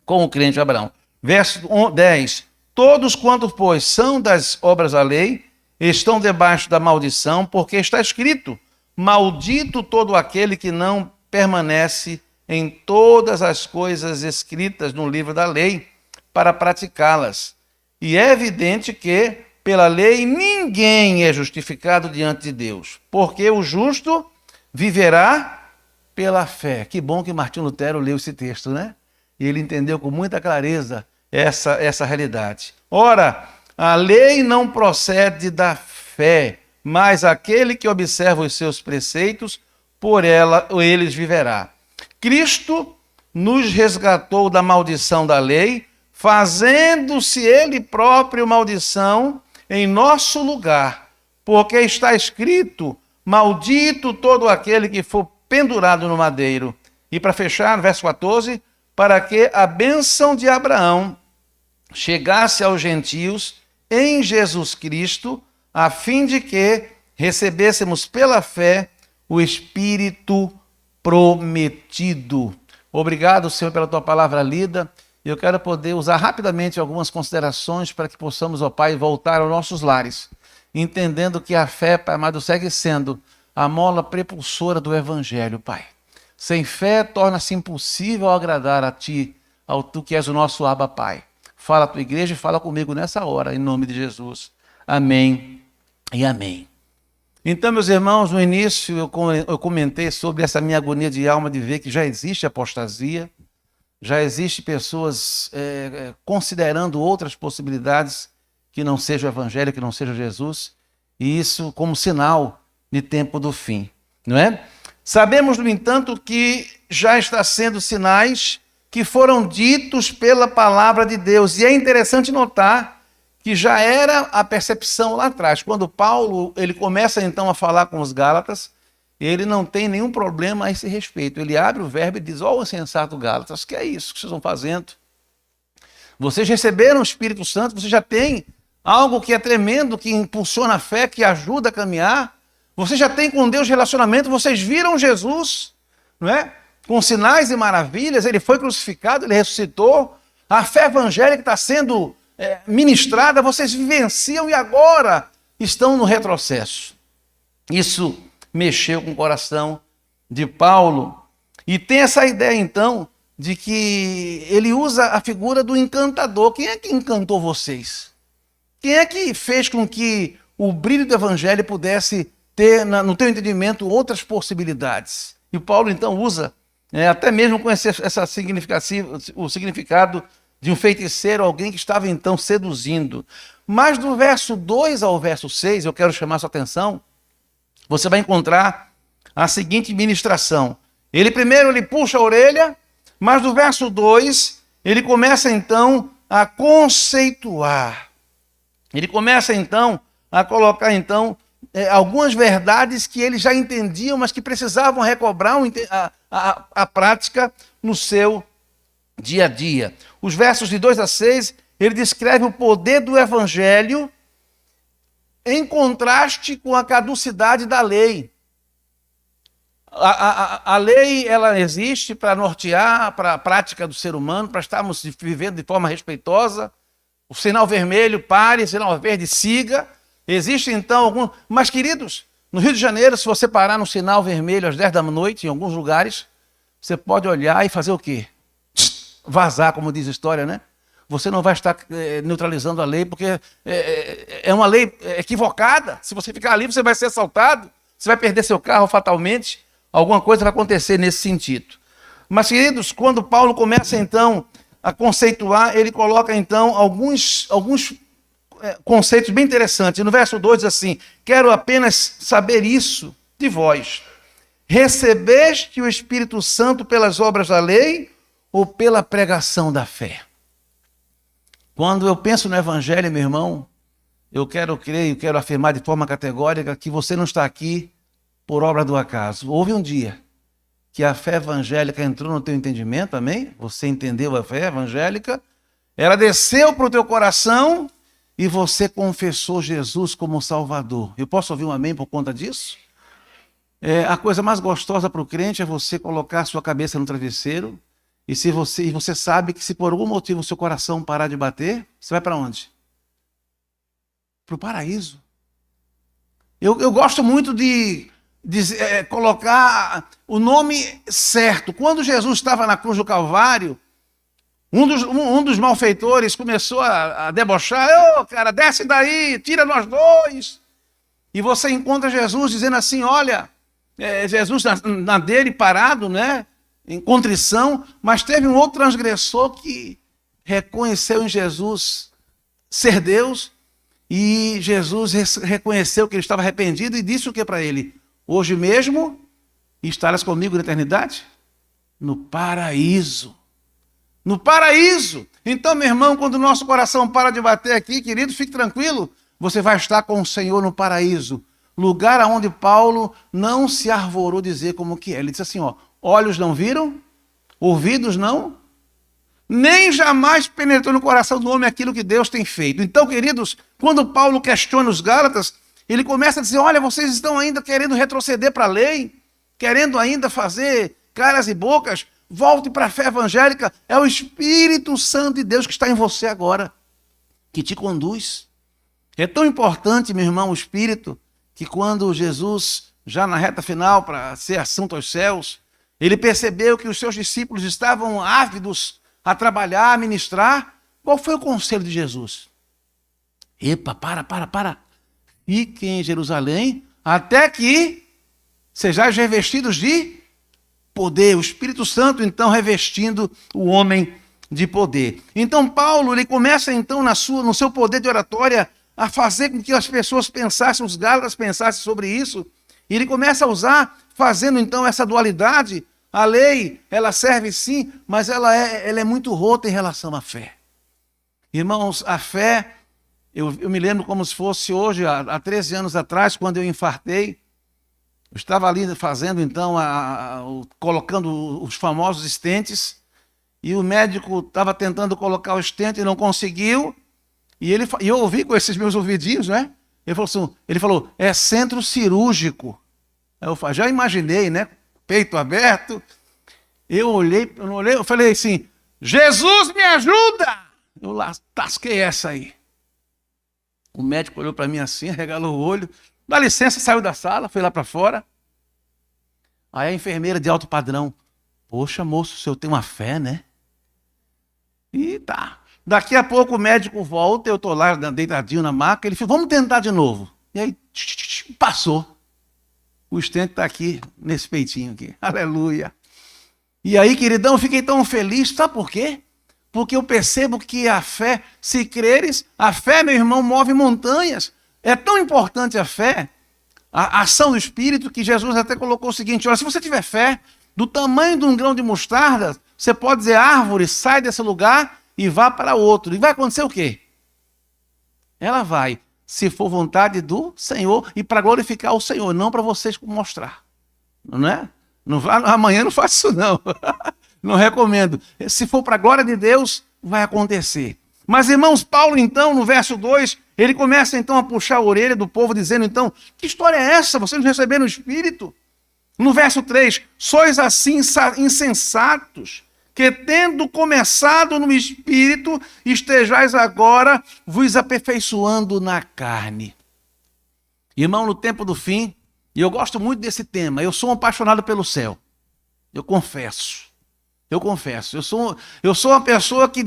Com o crente Abraão. Verso 10. Todos quantos, pois, são das obras da lei, estão debaixo da maldição, porque está escrito, maldito todo aquele que não permanece em todas as coisas escritas no livro da lei, para praticá-las. E é evidente que, pela lei, ninguém é justificado diante de Deus, porque o justo viverá pela fé. Que bom que Martinho Lutero leu esse texto, né? E ele entendeu com muita clareza essa realidade. Ora, a lei não procede da fé, mas aquele que observa os seus preceitos, por eles viverá. Cristo nos resgatou da maldição da lei, fazendo-se ele próprio maldição em nosso lugar, porque está escrito, maldito todo aquele que for pendurado no madeiro. E para fechar, verso 14, para que a bênção de Abraão chegasse aos gentios em Jesus Cristo, a fim de que recebêssemos pela fé o Espírito prometido. Obrigado, Senhor, pela tua palavra lida. Eu quero poder usar rapidamente algumas considerações para que possamos, ó Pai, voltar aos nossos lares, entendendo que a fé, Pai amado, segue sendo a mola prepulsora do Evangelho, Pai. Sem fé torna-se impossível agradar a ti, ao tu que és o nosso Abba Pai. Fala a tua igreja e fala comigo nessa hora, em nome de Jesus. Amém e amém. Então, meus irmãos, no início eu comentei sobre essa minha agonia de alma de ver que já existe apostasia, já existe pessoas considerando outras possibilidades que não seja o Evangelho, que não seja Jesus, e isso como sinal de tempo do fim, não é? Sabemos, no entanto, que já está sendo sinais que foram ditos pela palavra de Deus, e é interessante notar que já era a percepção lá atrás. Quando Paulo ele começa então a falar com os Gálatas, ele não tem nenhum problema a esse respeito. Ele abre o verbo e diz: ó, insensato Gálatas, que é isso que vocês estão fazendo? Vocês receberam o Espírito Santo, vocês já têm algo que é tremendo, que impulsiona a fé, que ajuda a caminhar. Vocês já têm com Deus relacionamento, vocês viram Jesus, não é? Com sinais e maravilhas, ele foi crucificado, ele ressuscitou. A fé evangélica está sendo ministrada, vocês vivenciam e agora estão no retrocesso. Isso mexeu com o coração de Paulo. E tem essa ideia, então, de que ele usa a figura do encantador. Quem é que encantou vocês? Quem é que fez com que o brilho do evangelho pudesse ter, no teu entendimento, outras possibilidades? E Paulo, então, usa, até mesmo com o significado de um feiticeiro, alguém que estava, então, seduzindo. Mas do verso 2 ao verso 6, eu quero chamar a sua atenção, você vai encontrar a seguinte ministração. Ele puxa a orelha, mas do verso 2, ele começa, então, a conceituar. Ele começa, então, a colocar, então, algumas verdades que eles já entendiam, mas que precisavam recobrar a prática no seu dia a dia. Os versos de 2 a 6, ele descreve o poder do evangelho em contraste com a caducidade da lei. A lei, ela existe para nortear para a prática do ser humano, para estarmos vivendo de forma respeitosa. O sinal vermelho, pare, o sinal verde, siga. Existe, então, algum... Mas, queridos, no Rio de Janeiro, se você parar no sinal vermelho às 10 da noite, em alguns lugares, você pode olhar e fazer o quê? Vazar, como diz a história, né? Você não vai estar neutralizando a lei, porque é uma lei equivocada. Se você ficar ali, você vai ser assaltado, você vai perder seu carro fatalmente, alguma coisa vai acontecer nesse sentido. Mas, queridos, quando Paulo começa, então, a conceituar, ele coloca, então, alguns conceitos bem interessantes. No verso 2 diz assim: quero apenas saber isso de vós. Recebeste o Espírito Santo pelas obras da lei ou pela pregação da fé? Quando eu penso no Evangelho, meu irmão, eu quero afirmar de forma categórica que você não está aqui por obra do acaso. Houve um dia que a fé evangélica entrou no teu entendimento, amém? Você entendeu a fé evangélica, ela desceu para o teu coração e você confessou Jesus como Salvador. Eu posso ouvir um amém por conta disso? A coisa mais gostosa para o crente é você colocar a sua cabeça no travesseiro e você sabe que se por algum motivo o seu coração parar de bater, você vai para onde? Para o paraíso. Eu gosto muito de colocar o nome certo. Quando Jesus estava na cruz do Calvário, um dos malfeitores começou a debochar: cara, desce daí, tira nós dois. E você encontra Jesus dizendo assim: olha, Jesus na dele parado, né, em contrição, mas teve um outro transgressor que reconheceu em Jesus ser Deus, e Jesus reconheceu que ele estava arrependido e disse o que para ele? Hoje mesmo estarás comigo na eternidade? No paraíso. No paraíso. Então, meu irmão, quando o nosso coração para de bater aqui, querido, fique tranquilo, você vai estar com o Senhor no paraíso. Lugar aonde Paulo não se arvorou dizer como que é. Ele disse assim, olhos não viram, ouvidos não, nem jamais penetrou no coração do homem aquilo que Deus tem feito. Então, queridos, quando Paulo questiona os Gálatas, ele começa a dizer: olha, vocês estão ainda querendo retroceder para a lei, querendo ainda fazer caras e bocas, volte para a fé evangélica. É o Espírito Santo de Deus que está em você agora, que te conduz. É tão importante, meu irmão, o Espírito, que quando Jesus, já na reta final, para ser assunto aos céus, Ele percebeu que os seus discípulos estavam ávidos a trabalhar, a ministrar. Qual foi o conselho de Jesus? Epa, para. Fiquem em Jerusalém até que sejais revestidos de poder. O Espírito Santo, então, revestindo o homem de poder. Então, Paulo, ele começa, então, no seu poder de oratória, a fazer com que as pessoas pensassem, os gálatas pensassem sobre isso. E ele começa a usar, fazendo, então, essa dualidade. A lei, ela serve sim, mas ela é muito rota em relação à fé. Irmãos, a fé, eu me lembro como se fosse hoje, há 13 anos atrás, quando eu infartei. Eu estava ali fazendo, então, colocando os famosos estentes, e o médico estava tentando colocar o estente e não conseguiu, e eu ouvi com esses meus ouvidinhos, né? Ele falou, é centro cirúrgico. Eu já imaginei, né? Peito aberto. Eu olhei, eu falei assim, Jesus me ajuda! Eu lá tasquei essa aí. O médico olhou para mim assim, arregalou o olho, dá licença, saiu da sala, foi lá para fora. Aí a enfermeira de alto padrão, poxa moço, o senhor tem uma fé, né? E tá. Daqui a pouco o médico volta, eu estou lá deitadinho na maca, ele falou, vamos tentar de novo. E aí, passou. O estente está aqui, nesse peitinho aqui. Aleluia. E aí, queridão, eu fiquei tão feliz. Sabe por quê? Porque eu percebo que a fé, se creres, a fé, meu irmão, move montanhas. É tão importante a fé, a ação do Espírito, que Jesus até colocou o seguinte, olha, se você tiver fé, do tamanho de um grão de mostarda, você pode dizer, árvore, sai desse lugar e vá para outro. E vai acontecer o quê? Ela vai, se for vontade do Senhor, e para glorificar o Senhor, não para vocês mostrar. Não é? Não vá, amanhã não faça isso não. Não recomendo. Se for para a glória de Deus, vai acontecer. Mas, irmãos, Paulo, então, no verso 2, ele começa, então, a puxar a orelha do povo, dizendo, então, que história é essa? Vocês não receberam o Espírito? No verso 3, sois assim insensatos, que tendo começado no Espírito, estejais agora vos aperfeiçoando na carne. Irmão, no tempo do fim, e eu gosto muito desse tema, eu sou um apaixonado pelo céu. Eu confesso. Eu sou uma pessoa que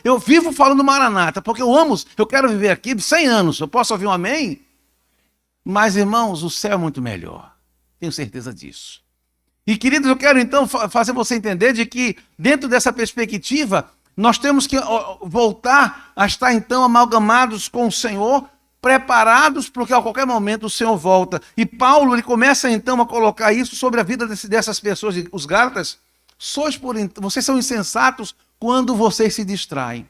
eu vivo falando Maranata, porque eu quero viver aqui 100 anos. Eu posso ouvir um amém? Mas, irmãos, o céu é muito melhor. Tenho certeza disso. E, queridos, eu quero então fazer você entender de que, dentro dessa perspectiva, nós temos que voltar a estar então amalgamados com o Senhor, preparados, porque a qualquer momento o Senhor volta. E Paulo, ele começa então a colocar isso sobre a vida dessas pessoas, os gálatas. Vocês são insensatos quando vocês se distraem.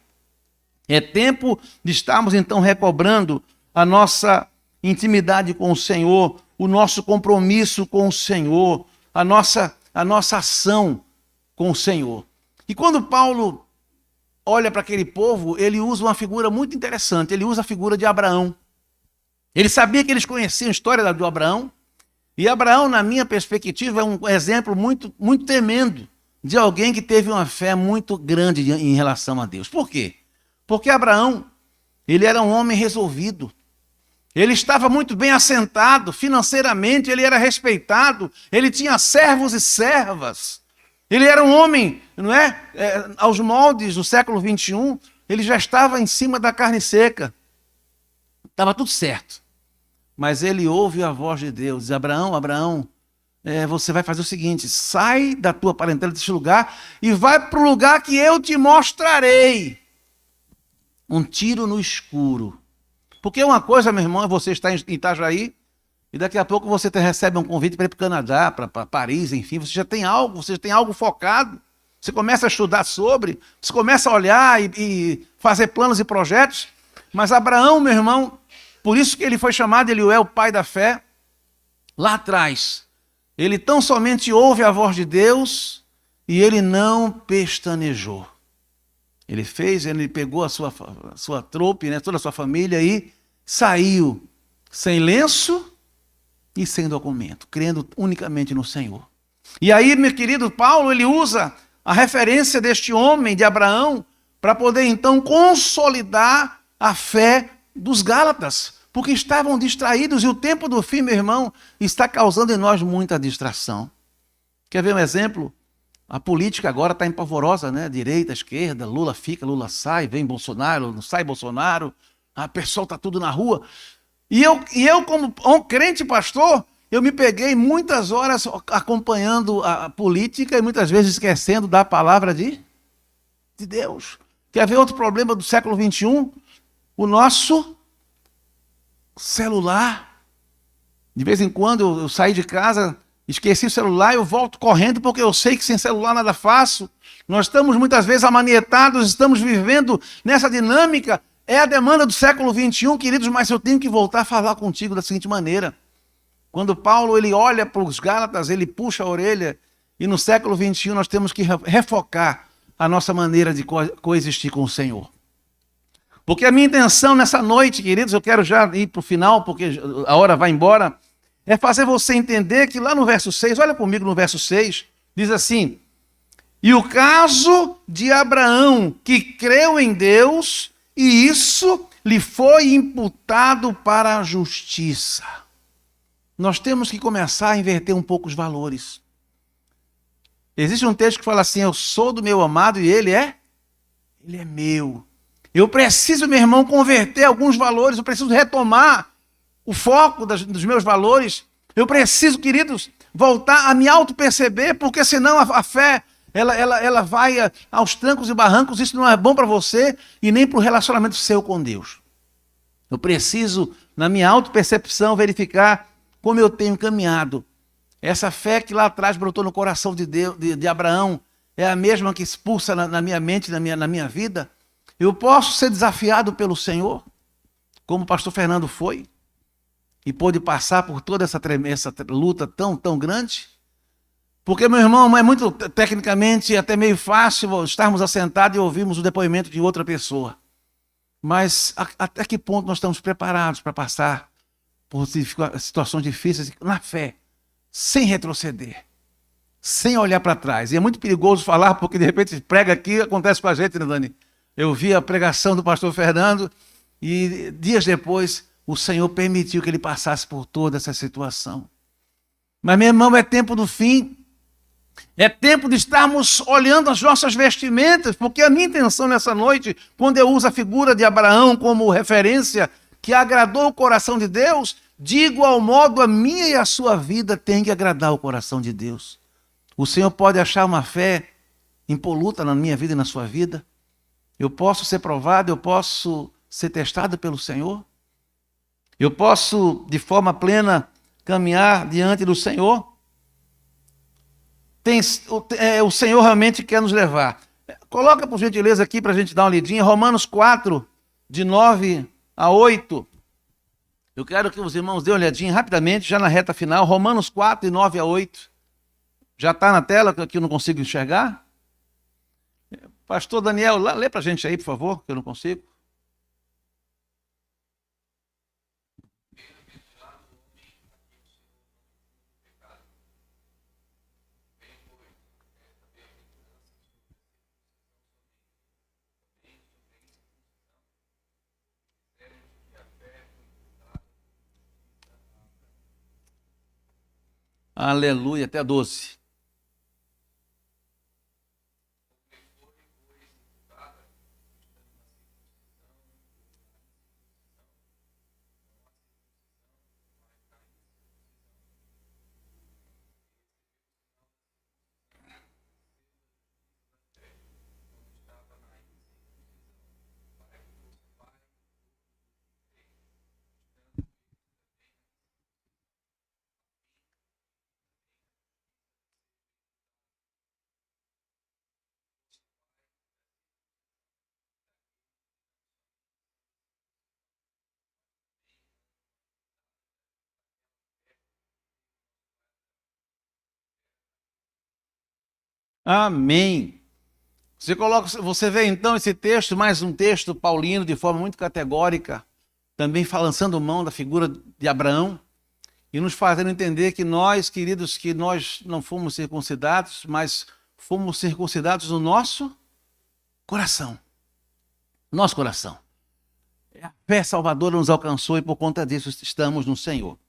É tempo de estarmos então recobrando a nossa intimidade com o Senhor, o nosso compromisso com o Senhor, a nossa ação com o Senhor. E quando Paulo olha para aquele povo, ele usa uma figura muito interessante, ele usa a figura de Abraão. Ele sabia que eles conheciam a história de Abraão, e Abraão, na minha perspectiva, é um exemplo muito, muito tremendo de alguém que teve uma fé muito grande em relação a Deus. Por quê? Porque Abraão, ele era um homem resolvido. Ele estava muito bem assentado, financeiramente ele era respeitado, ele tinha servos e servas. Ele era um homem, não é? Aos moldes do século 21, ele já estava em cima da carne seca. Estava tudo certo. Mas ele ouve a voz de Deus, diz, Abraão, você vai fazer o seguinte, sai da tua parentela desse lugar e vai para o lugar que eu te mostrarei. Um tiro no escuro. Porque uma coisa, meu irmão, é você estar em Itajaí e daqui a pouco você recebe um convite para ir para o Canadá, para Paris, enfim, você já tem algo focado. Você começa a estudar sobre, você começa a olhar e fazer planos e projetos. Mas Abraão, meu irmão, por isso que ele foi chamado, ele é o pai da fé. Lá atrás, ele tão somente ouve a voz de Deus e ele não pestanejou. Ele pegou a sua trope, né, toda a sua família e saiu sem lenço e sem documento, crendo unicamente no Senhor. E aí, meu querido Paulo, ele usa a referência deste homem, de Abraão, para poder então consolidar a fé dos Gálatas, porque estavam distraídos e o tempo do fim, meu irmão, está causando em nós muita distração. Quer ver um exemplo? A política agora está empavorosa, né? Direita, esquerda, Lula fica, Lula sai, vem Bolsonaro, não sai Bolsonaro, a pessoal está tudo na rua. E eu, como um crente pastor, eu me peguei muitas horas acompanhando a política e muitas vezes esquecendo da palavra de Deus. Quer ver outro problema do século XXI? O nosso celular. De vez em quando eu saí de casa, esqueci o celular, eu volto correndo porque eu sei que sem celular nada faço. Nós estamos muitas vezes amanietados, estamos vivendo nessa dinâmica. É a demanda do século XXI, queridos, mas eu tenho que voltar a falar contigo da seguinte maneira. Quando Paulo ele olha para os Gálatas, ele puxa a orelha, e no século XXI nós temos que refocar a nossa maneira de coexistir com o Senhor. Porque a minha intenção nessa noite, queridos, eu quero já ir para o final, porque a hora vai embora, é fazer você entender que lá no verso 6, olha comigo no verso 6, diz assim: e o caso de Abraão, que creu em Deus, e isso lhe foi imputado para a justiça. Nós temos que começar a inverter um pouco os valores. Existe um texto que fala assim: eu sou do meu amado e ele é meu. Eu preciso, meu irmão, converter alguns valores, eu preciso retomar o foco dos meus valores. Eu preciso, queridos, voltar a me auto-perceber, porque senão a fé ela vai aos trancos e barrancos. Isso não é bom para você e nem para o relacionamento seu com Deus. Eu preciso, na minha auto-percepção, verificar como eu tenho caminhado. Essa fé que lá atrás brotou no coração de Abraão é a mesma que expulsa na minha mente, na minha vida. Eu posso ser desafiado pelo Senhor, como o pastor Fernando foi, e pôde passar por toda essa luta tão grande. Porque, meu irmão, é muito tecnicamente até meio fácil estarmos assentados e ouvirmos o depoimento de outra pessoa. Mas até que ponto nós estamos preparados para passar por situações difíceis na fé, sem retroceder, sem olhar para trás? E é muito perigoso falar, porque de repente prega aqui, acontece com a gente, né, Dani? Eu vi a pregação do pastor Fernando e dias depois o Senhor permitiu que ele passasse por toda essa situação. Mas, meu irmão, é tempo do fim. É tempo de estarmos olhando as nossas vestimentas, porque a minha intenção nessa noite, quando eu uso a figura de Abraão como referência que agradou o coração de Deus, de igual modo a minha e a sua vida tem que agradar o coração de Deus. O Senhor pode achar uma fé impoluta na minha vida e na sua vida. Eu posso ser provado, eu posso ser testado pelo Senhor. Eu posso, de forma plena, caminhar diante do Senhor. O Senhor realmente quer nos levar. Coloca, por gentileza, aqui para a gente dar uma lidinha. Romanos 4, de 9 a 8. Eu quero que os irmãos dêem uma olhadinha rapidamente, já na reta final. Romanos 4, de 9 a 8. Já está na tela, que eu não consigo enxergar? Pastor Daniel, lê para a gente aí, por favor, que eu não consigo. Aleluia, até 12. Amém. Você vê então esse texto, mais um texto paulino de forma muito categórica, também lançando mão da figura de Abraão e nos fazendo entender que nós, queridos, que nós não fomos circuncidados, mas fomos circuncidados no nosso coração. Nosso coração. A fé salvadora nos alcançou e por conta disso estamos no Senhor.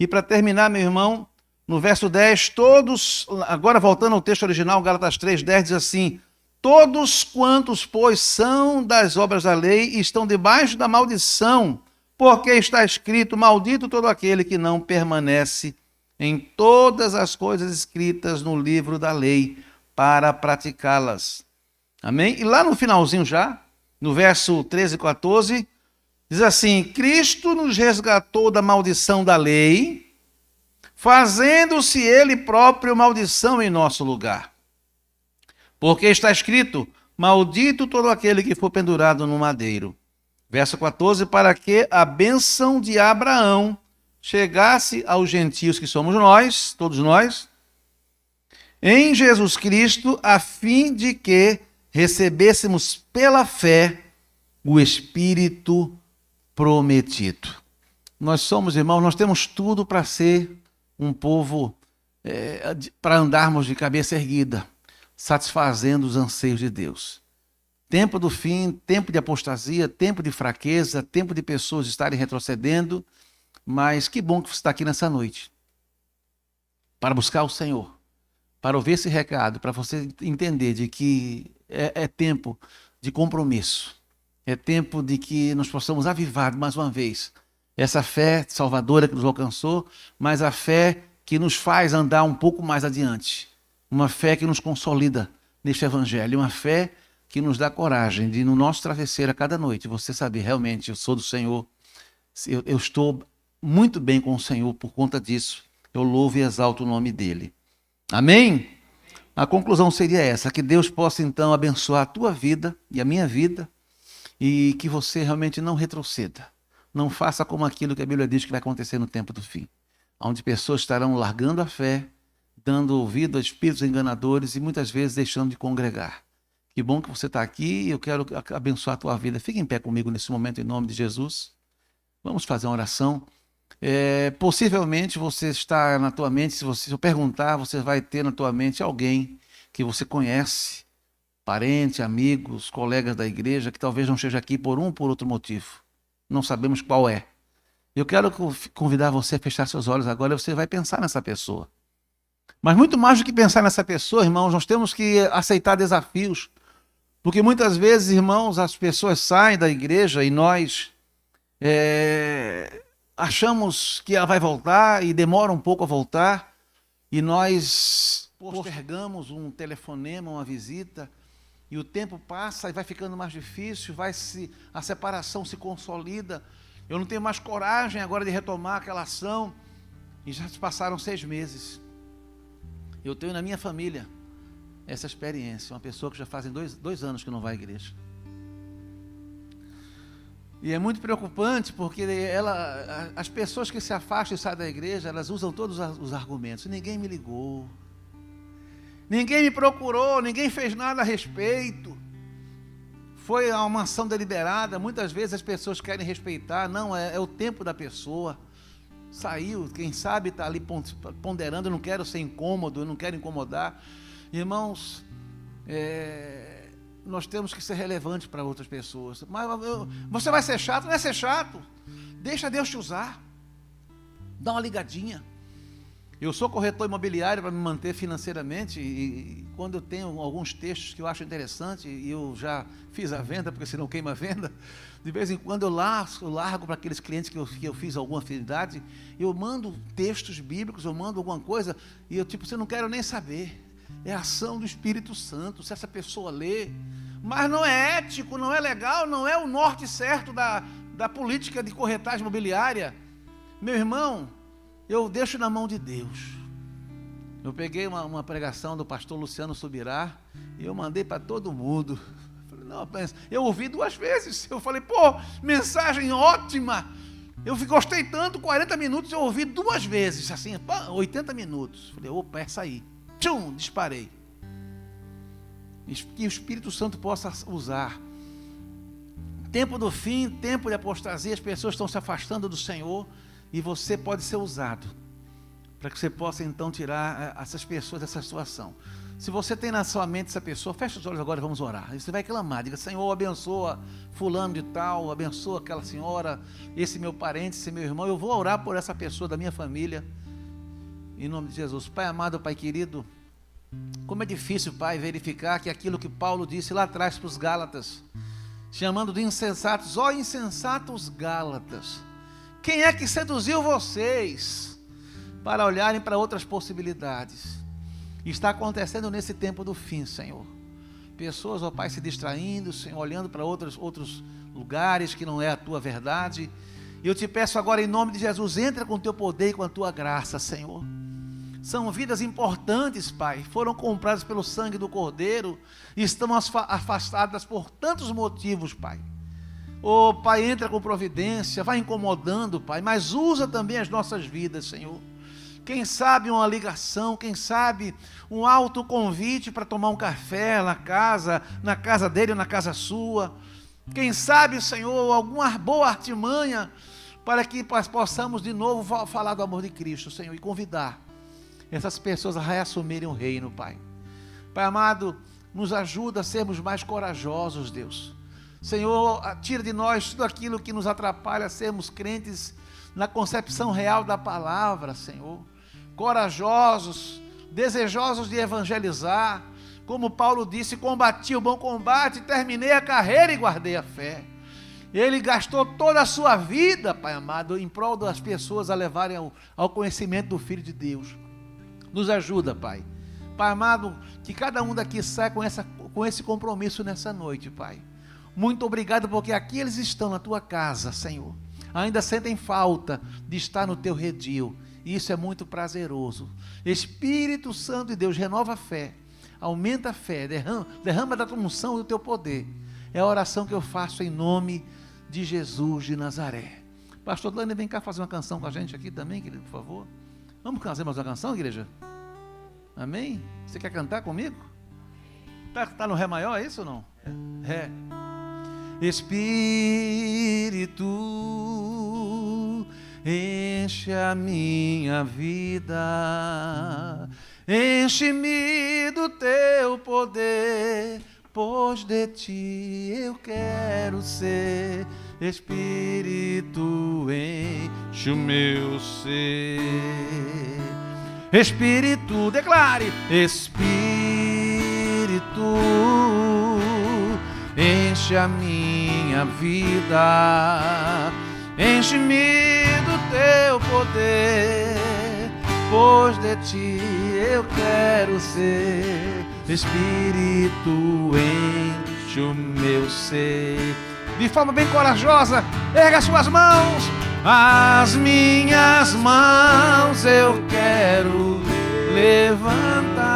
E para terminar, meu irmão, no verso 10, todos, agora voltando ao texto original, Gálatas 3:10, diz assim: todos quantos, pois, são das obras da lei, estão debaixo da maldição, porque está escrito: maldito todo aquele que não permanece em todas as coisas escritas no livro da lei, para praticá-las. Amém? E lá no finalzinho já, no verso 13 e 14, diz assim: Cristo nos resgatou da maldição da lei, fazendo-se ele próprio maldição em nosso lugar. Porque está escrito: maldito todo aquele que for pendurado no madeiro. Verso 14, para que a bênção de Abraão chegasse aos gentios, que somos nós, todos nós, em Jesus Cristo, a fim de que recebêssemos pela fé o Espírito prometido. Nós somos, irmãos, nós temos tudo para ser um povo, para andarmos de cabeça erguida, satisfazendo os anseios de Deus. Tempo do fim, tempo de apostasia, tempo de fraqueza, tempo de pessoas estarem retrocedendo, mas que bom que você está aqui nessa noite, para buscar o Senhor, para ouvir esse recado, para você entender de que é tempo de compromisso, é tempo de que nós possamos avivar mais uma vez essa fé salvadora que nos alcançou, mas a fé que nos faz andar um pouco mais adiante, uma fé que nos consolida neste evangelho, uma fé que nos dá coragem de, no nosso travesseiro a cada noite, você saber: realmente eu sou do Senhor, eu estou muito bem com o Senhor por conta disso, eu louvo e exalto o nome dele. Amém? A conclusão seria essa: que Deus possa então abençoar a tua vida e a minha vida, e que você realmente não retroceda, não faça como aquilo que a Bíblia diz que vai acontecer no tempo do fim, onde pessoas estarão largando a fé, dando ouvido a espíritos enganadores e muitas vezes deixando de congregar. Que bom que você está aqui e eu quero abençoar a tua vida. Fique em pé comigo nesse momento em nome de Jesus. Vamos fazer uma oração. Possivelmente você está na tua mente, se eu perguntar, você vai ter na tua mente alguém que você conhece, parente, amigos, colegas da igreja, que talvez não esteja aqui por um ou por outro motivo. Não sabemos qual é. Eu quero convidar você a fechar seus olhos agora e você vai pensar nessa pessoa. Mas muito mais do que pensar nessa pessoa, irmãos, nós temos que aceitar desafios. Porque muitas vezes, irmãos, as pessoas saem da igreja e nós achamos que ela vai voltar e demora um pouco a voltar, e nós postergamos um telefonema, uma visita, e o tempo passa e vai ficando mais difícil, a separação se consolida. Eu não tenho mais coragem agora de retomar aquela ação, e já se passaram 6 meses. Eu tenho na minha família essa experiência, uma pessoa que já fazem 2 anos que não vai à igreja. E é muito preocupante porque as pessoas que se afastam e saem da igreja, elas usam todos os argumentos. Ninguém me ligou, ninguém me procurou, ninguém fez nada a respeito. Foi uma ação deliberada. Muitas vezes as pessoas querem respeitar, não, é o tempo da pessoa. Saiu, quem sabe está ali ponderando: eu não quero ser incômodo, eu não quero incomodar. Irmãos, nós temos que ser relevantes para outras pessoas. Mas você vai ser chato? Não é ser chato. Deixa Deus te usar. Dá uma ligadinha. Eu sou corretor imobiliário para me manter financeiramente, e quando eu tenho alguns textos que eu acho interessante, e eu já fiz a venda, porque senão queima a venda, de vez em quando eu largo para aqueles clientes que eu fiz alguma afinidade, eu mando textos bíblicos, eu mando alguma coisa, e você não quero nem saber. É a ação do Espírito Santo, se essa pessoa lê. Mas não é ético, não é legal, não é o norte certo da política de corretagem imobiliária. Meu irmão, eu deixo na mão de Deus. Eu peguei uma pregação do pastor Luciano Subirá e eu mandei para todo mundo. Eu ouvi 2 vezes. Eu falei: mensagem ótima. Eu gostei tanto, 40 minutos, eu ouvi 2 vezes, assim, 80 minutos. Falei: opa, essa aí. Disparei. Que o Espírito Santo possa usar. Tempo do fim, tempo de apostasia, as pessoas estão se afastando do Senhor, e você pode ser usado para que você possa então tirar essas pessoas dessa situação. Se você tem na sua mente essa pessoa, feche os olhos agora e vamos orar. E você vai clamar, diga: Senhor, abençoa fulano de tal, abençoa aquela senhora, esse meu parente, esse meu irmão. Eu vou orar por essa pessoa da minha família. Em nome de Jesus. Pai amado, Pai querido, como é difícil, Pai, verificar que aquilo que Paulo disse lá atrás para os Gálatas, chamando de insensatos, ó insensatos Gálatas, quem é que seduziu vocês para olharem para outras possibilidades? Está acontecendo nesse tempo do fim, Senhor. Pessoas, ó Pai, se distraindo, Senhor, olhando para outros lugares que não é a tua verdade. E eu te peço agora, em nome de Jesus, entra com o teu poder e com a tua graça, Senhor. São vidas importantes, Pai, foram compradas pelo sangue do Cordeiro e estão afastadas por tantos motivos, Pai. Ô Pai, entra com providência, vai incomodando, Pai, mas usa também as nossas vidas, Senhor. Quem sabe uma ligação, quem sabe um autoconvite para tomar um café na casa dele ou na casa sua. Quem sabe, Senhor, alguma boa artimanha para que possamos de novo falar do amor de Cristo, Senhor, e convidar essas pessoas a reassumirem o reino, Pai. Pai amado, nos ajuda a sermos mais corajosos, Deus. Senhor, tira de nós tudo aquilo que nos atrapalha a sermos crentes na concepção real da palavra, Senhor. Corajosos, desejosos de evangelizar. Como Paulo disse, combati o bom combate, terminei a carreira e guardei a fé. Ele gastou toda a sua vida, Pai amado, em prol das pessoas a levarem ao conhecimento do Filho de Deus. Nos ajuda, Pai. Pai amado, que cada um daqui saia com esse compromisso nessa noite, Pai. Muito obrigado, porque aqui eles estão na tua casa, Senhor. Ainda sentem falta de estar no teu redil. E isso é muito prazeroso. Espírito Santo de Deus, renova a fé. Aumenta a fé, derrama da tua unção e do teu poder. É a oração que eu faço em nome de Jesus de Nazaré. Pastor Dani, vem cá fazer uma canção com a gente aqui também, querido, por favor. Vamos fazer mais uma canção, igreja? Amém? Você quer cantar comigo? Tá no Ré maior, é isso ou não? Ré. Espírito, enche a minha vida, enche-me do teu poder, pois de ti eu quero ser. Espírito, enche o meu ser. Espírito, declare. Espírito, enche a minha vida, enche-me do teu poder, pois de ti eu quero ser. Espírito, enche o meu ser. De forma bem corajosa, erga suas mãos. As minhas mãos eu quero levantar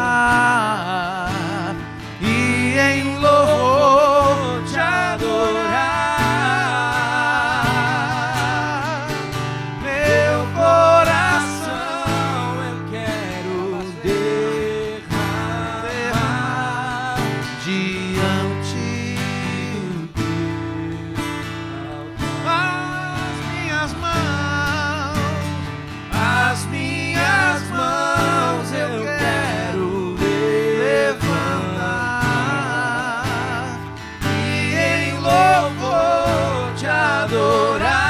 e em louvor te adorar. Meu coração eu quero derramar diante do teu altar. As minhas mãos eu quero levantar e em louvor te adorar.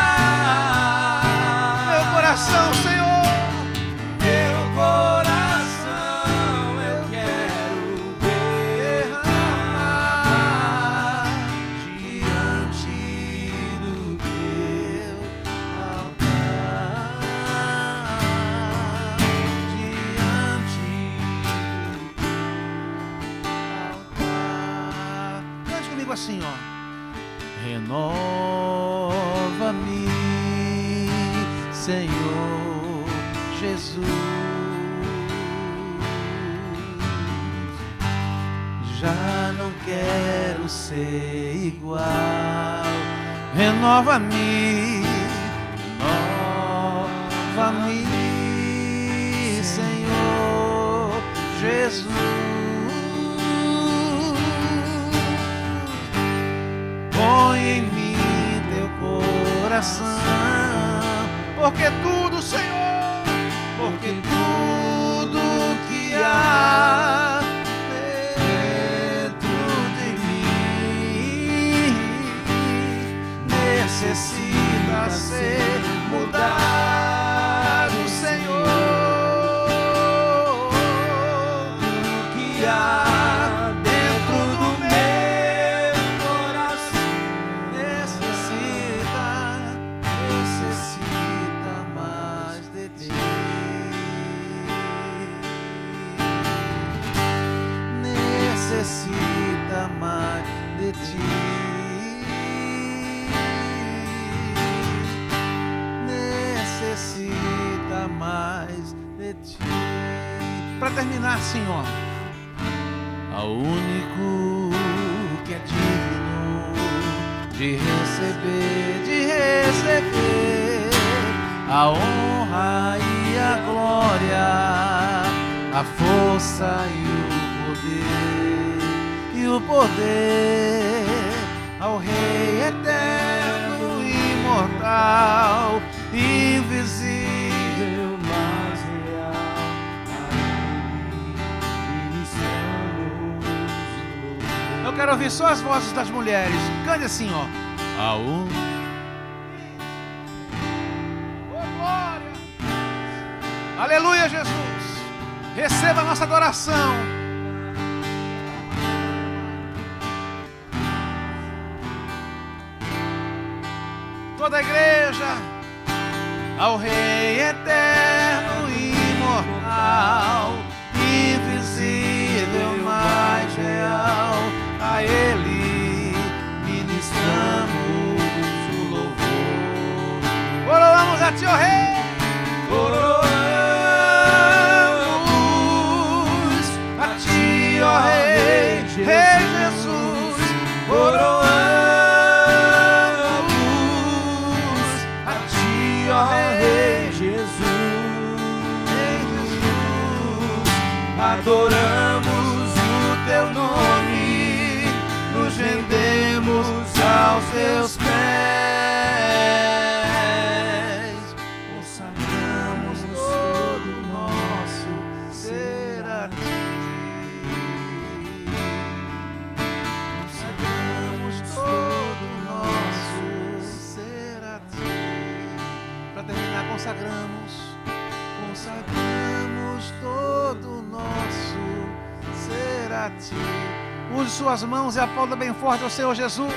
Meu coração, Senhor, meu coração eu quero derramar diante do teu altar. Diante do teu altar. Cante comigo assim, ó. Renova-me, Senhor Jesus. Já não quero ser igual. Renova-me, renova-me, Senhor Jesus. Põe em mim teu coração, porque tudo, Senhor, porque tudo que há dentro de mim necessita ser mudado, Senhor. de ti. Necessita mais de ti. Para terminar, Senhor, ao único que é digno de receber a honra e a glória, a força e o poder ao Rei eterno, imortal, invisível, mas real. Eu quero ouvir só as vozes das mulheres. Cante assim, ó. Oh, glória! Aleluia, Jesus! Receba a nossa adoração. Toda a igreja, ao Rei eterno, imortal, invisível, mais real, a Ele ministramos o louvor. Coroamos a Ti, ó Rei! Coroamos a Ti, ó Rei, Rei Jesus! Coroamos a Ti, ó Rei Jesus! Rei Jesus! Adoramos o Teu nome, nos rendemos aos Teus pés, consagramos todo o nosso ser a Ti, consagramos todo o nosso ser a Ti. Para terminar, consagramos todo o nosso ser a Ti. Use suas mãos e aplauda bem forte ao Senhor Jesus.